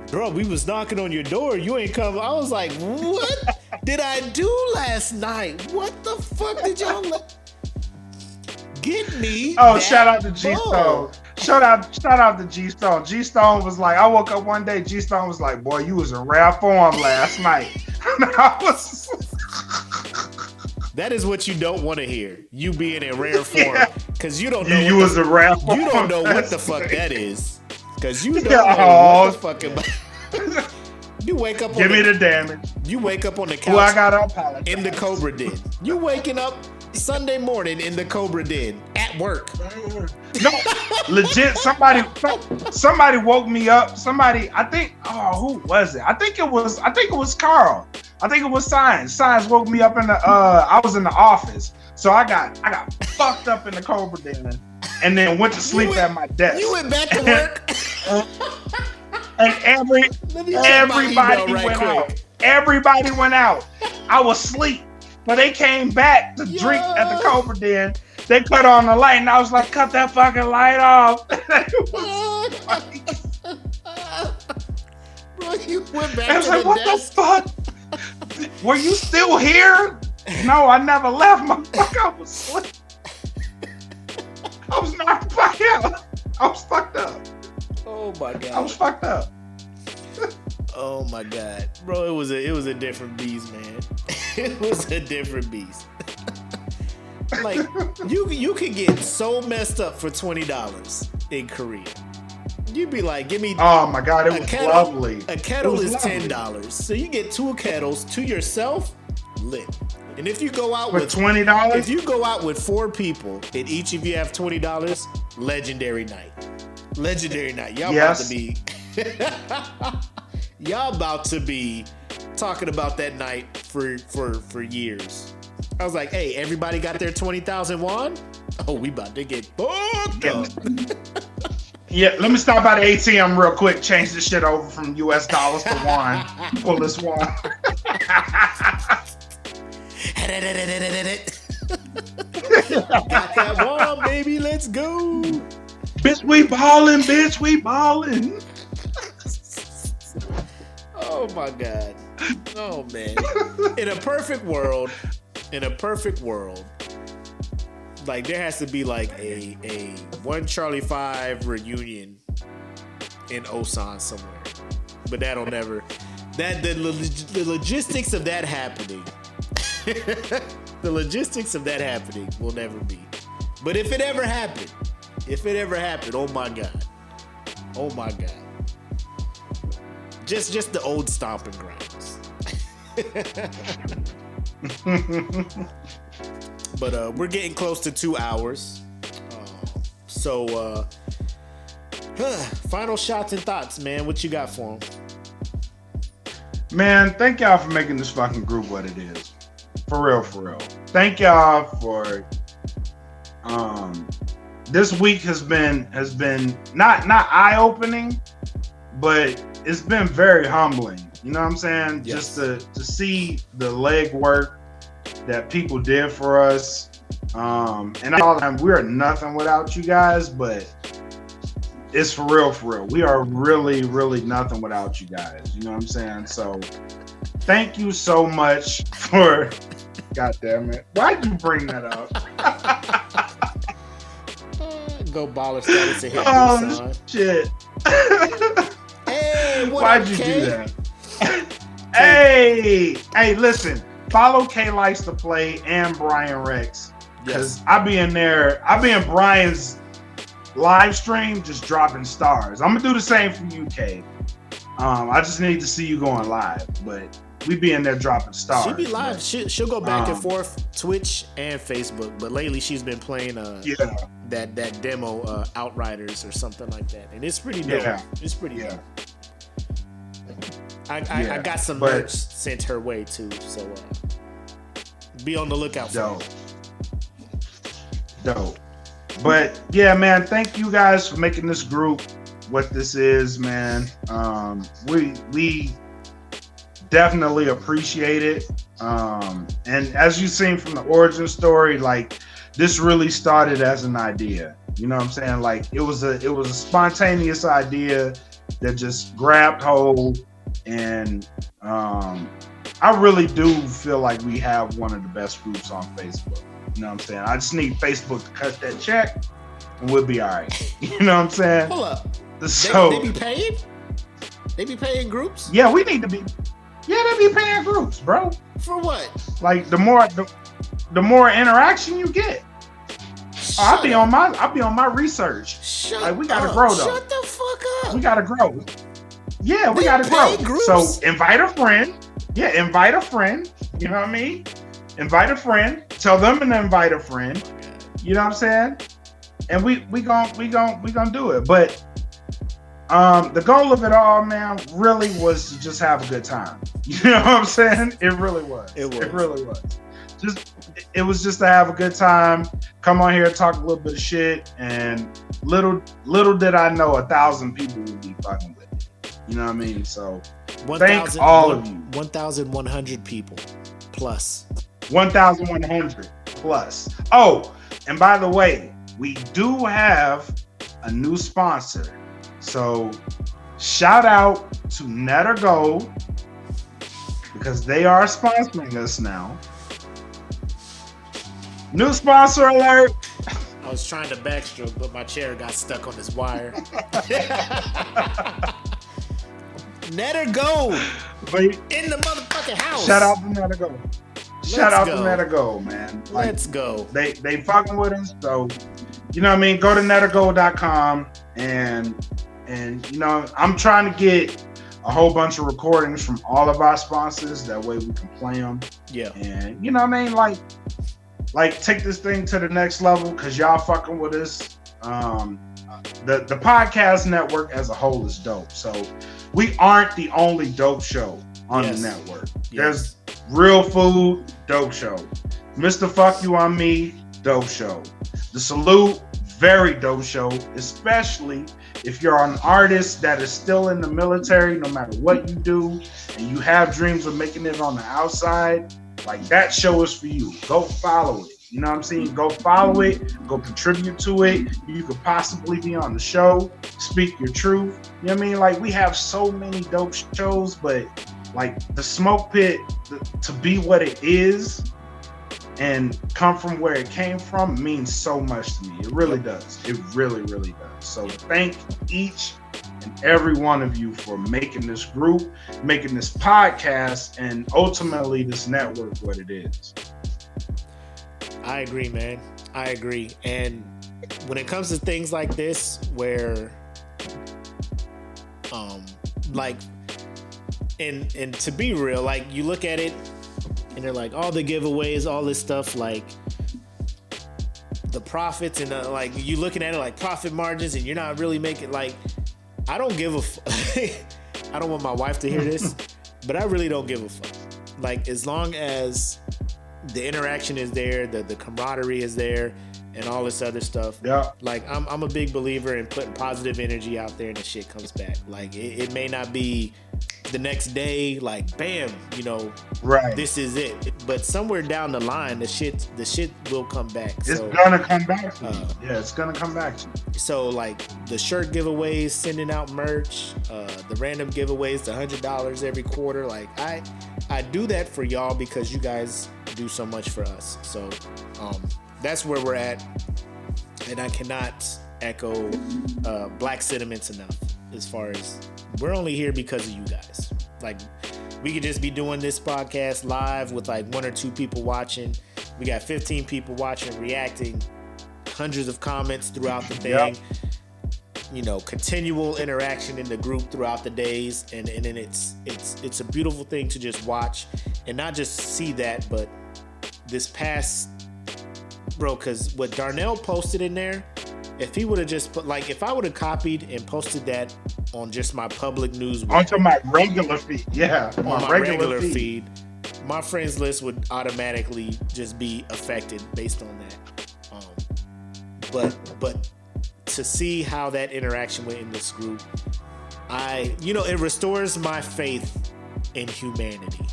Bro, we was knocking on your door. You ain't come. I was like, what did I do last night? What the fuck did y'all get me? Oh, shout out to G Stone. Shout out to G Stone. G Stone was like, I woke up one day, G Stone was like, boy, you was in rare form last night. That is what you don't want to hear. You being in rare form. Because you don't know. You was in rare form. You don't know what the fuck that is. Because you don't know what the fuck about. You wake up. Give me the damage. You wake up on the couch. Well, I gotta apologize. In the Cobra Den. You waking up Sunday morning in the Cobra Den at work. No, legit. Somebody woke me up. I think. Oh, who was it? I think it was Carl. I think it was Science. Science woke me up in the. I was in the office, so I got fucked up in the Cobra Den, and then went to sleep at my desk. You went back to work. And everybody went out. Everybody went out. I was asleep. But they came back to drink at the Cobra Den. They cut on the light, and I was like, cut that fucking light off. Bro, you went back I was to like, the what desk. the fuck? Were you still here? No, I never left. Motherfucker, I was asleep. I was knocked the fuck out. I was fucked up. Oh my god. I was fucked up. Oh my god, bro! It was a different beast, man. It was a different beast. Like you could get so messed up for $20 in Korea. You'd be like, give me. Oh my god, it was lovely. A kettle is $10, so you get 2 kettles to yourself, lit. And if you go out with $20, if you go out with 4 people and each of you have $20, legendary night. Legendary night. Y'all about to be. Y'all about to be talking about that night for years. I was like, hey, everybody got their 20,000 won? Oh, we about to get fucked up. Yeah, let me stop by the ATM real quick, change this shit over from US dollars to won. Pull this won. Got that won, baby, let's go. Bitch, we ballin', bitch, we ballin'. Oh my god. Oh man. In a perfect world, like there has to be like a One Charlie 5 reunion in Osan somewhere. But that'll never. The logistics of that happening. The logistics of that happening will never be. But if it ever happened, oh my god. Oh my god. Just the old stomping grounds. But we're getting close to 2 hours. So final shots and thoughts, man. What you got for them? Man, thank y'all for making this fucking group what it is. For real, for real. Thank y'all for this week has been not eye-opening, but it's been very humbling. You know what I'm saying? Yes. Just to see the legwork that people did for us. And all the time, we are nothing without you guys, but it's for real, for real. We are really, really nothing without you guys. You know what I'm saying? So thank you so much for, God damn it. Why'd you bring that up? Go baller status and hit Oh, shit. Hey, what Why'd up, you K? do that? Hey, listen. Follow K Likes to Play and Brian Rex. Because I be in Brian's live stream just dropping stars. I'm going to do the same for you, K. I just need to see you going live. But we be in there dropping stars. She be live. But, She'll go back and forth, Twitch and Facebook. But lately, she's been playing that demo, Outriders or something like that, and it's pretty dope. Yeah. It's pretty dope. I got some merch sent her way too, so be on the lookout for it. Dope. But yeah, man, thank you guys for making this group what this is, man. We definitely appreciate it. And as you've seen from the origin story, like this really started as an idea. You know what I'm saying? Like it was a spontaneous idea that just grabbed hold. And I really do feel like we have one of the best groups on Facebook. You know what I'm saying? I just need Facebook to cut that check and we'll be all right. You know what I'm saying? Hold up. So, they be paying? They be paying groups? Yeah, we need to be. Yeah, they be paying groups, bro. For what? Like the more interaction you get. I'll be on my research. Like we gotta grow though. Shut the fuck up. We gotta grow. Yeah, we gotta grow. Groups? So invite a friend. Yeah, invite a friend. You know what I mean? Invite a friend. Tell them to invite a friend. You know what I'm saying? And we gonna do it. But the goal of it all, man, really was to just have a good time. You know what I'm saying? It really was. It really was. It was just to have a good time. Come on here, talk a little bit of shit, and little did I know 1,000 people would be fucking with it. You know what I mean? So thank all of you. 1,100 people plus. 1,100 plus. Oh, and by the way, we do have a new sponsor. So shout out to Netter Gold because they are sponsoring us now. New sponsor alert. I was trying to backstroke, but my chair got stuck on this wire. Netter Gold in the motherfucking house. Shout out to Netter Gold. Shout out to Netter Gold, man. Like, let's go. They fucking with us. So, you know what I mean? Go to nettergold.com and you know, I'm trying to get a whole bunch of recordings from all of our sponsors. That way we can play them. Yeah. And you know what I mean? Like take this thing to the next level because y'all fucking with us. The podcast network as a whole is dope. So we aren't the only dope show on the network. Yes. There's Real Food, dope show. Mr. Fuck You On Me, dope show. The Salute, very dope show, especially if you're an artist that is still in the military, no matter what you do, and you have dreams of making it on the outside, like that show is for you. Go follow it. You know what I'm saying? Go follow it, go contribute to it. You could possibly be on the show, speak your truth. You know what I mean? Like we have so many dope shows, but like the Smoke Pit, to be what it is and come from where it came from means so much to me. It really does. It really, really does. So thank each and every one of you for making this group, making this podcast, and ultimately this network what it is. I agree, man. I agree. And when it comes to things like this, where, like, and to be real, like you look at it and they're like all the giveaways, all this stuff, like the profits and like you looking at it like profit margins and you're not really making like, I don't give a I don't want my wife to hear this, but I really don't give a fuck. Like as long as the interaction is there, the camaraderie is there, and all this other stuff. Yeah. Like I'm a big believer in putting positive energy out there, and the shit comes back. Like it may not be the next day, like bam, you know, right, this is it. But somewhere down the line, the shit will come back. It's gonna come back to you. Yeah, it's gonna come back to you. So like the shirt giveaways, sending out merch, the random giveaways, the $100 every quarter. Like I do that for y'all because you guys do so much for us. So that's where we're at, and I cannot echo Black sentiments enough. As far as we're only here because of you guys. Like we could just be doing this podcast live with like 1 or 2 people watching. We got 15 people watching, reacting, hundreds of comments throughout the thing. Yep. continual interaction in the group throughout the days, and then it's a beautiful thing to just watch and not just see that, but this past, bro, because what Darnell posted in there, if he would have just put, like, if I would have copied and posted that on just my public news onto my regular feed, on my regular feed, my friends list would automatically just be affected based on that. But to see how that interaction went in this group, it restores my faith in humanity.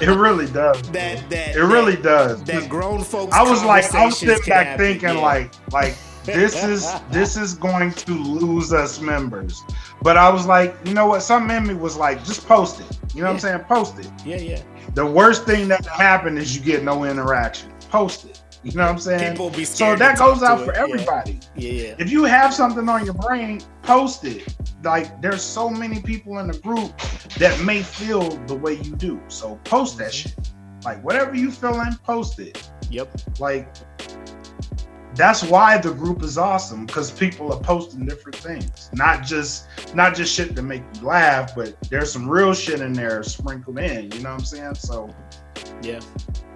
It really does. It really does. That grown folks. I was sitting back thinking, like this is going to lose us members. But I was like, you know what? Something in me was like, just post it. You know what I'm saying? Post it. Yeah. The worst thing that can happen is you get no interaction. Post it. You know what I'm saying? People be scared. So that goes out for everybody. Yeah. If you have something on your brain, post it. Like, there's so many people in the group that may feel the way you do. So post that shit. Like, whatever you feeling, post it. Yep. Like, that's why the group is awesome, because people are posting different things. Not just shit to make you laugh, but there's some real shit in there sprinkled in. You know what I'm saying? So yeah,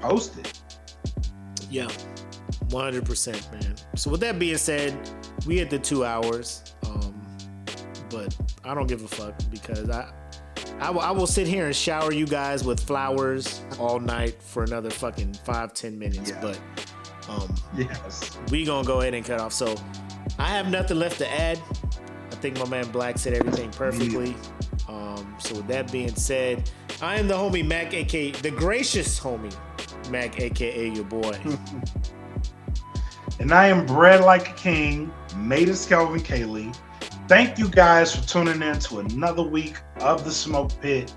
post it. Yeah, 100%, man. So with that being said, we hit the 2 hours, but I don't give a fuck, because I will sit here and shower you guys with flowers all night for another fucking 5-10 minutes. Yeah. But yes, we gonna go ahead and cut off. So I have nothing left to add. I think my man Black said everything perfectly. So with that being said, I am the homie Mac, aka the gracious homie Mac, aka your boy. And I am bred like a king, made as Kelvin Cayley. Thank you guys for tuning in to another week of the Smoke Pit.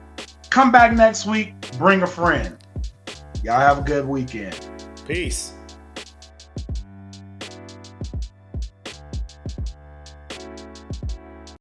Come back next week, bring a friend. Y'all have a good weekend. Peace.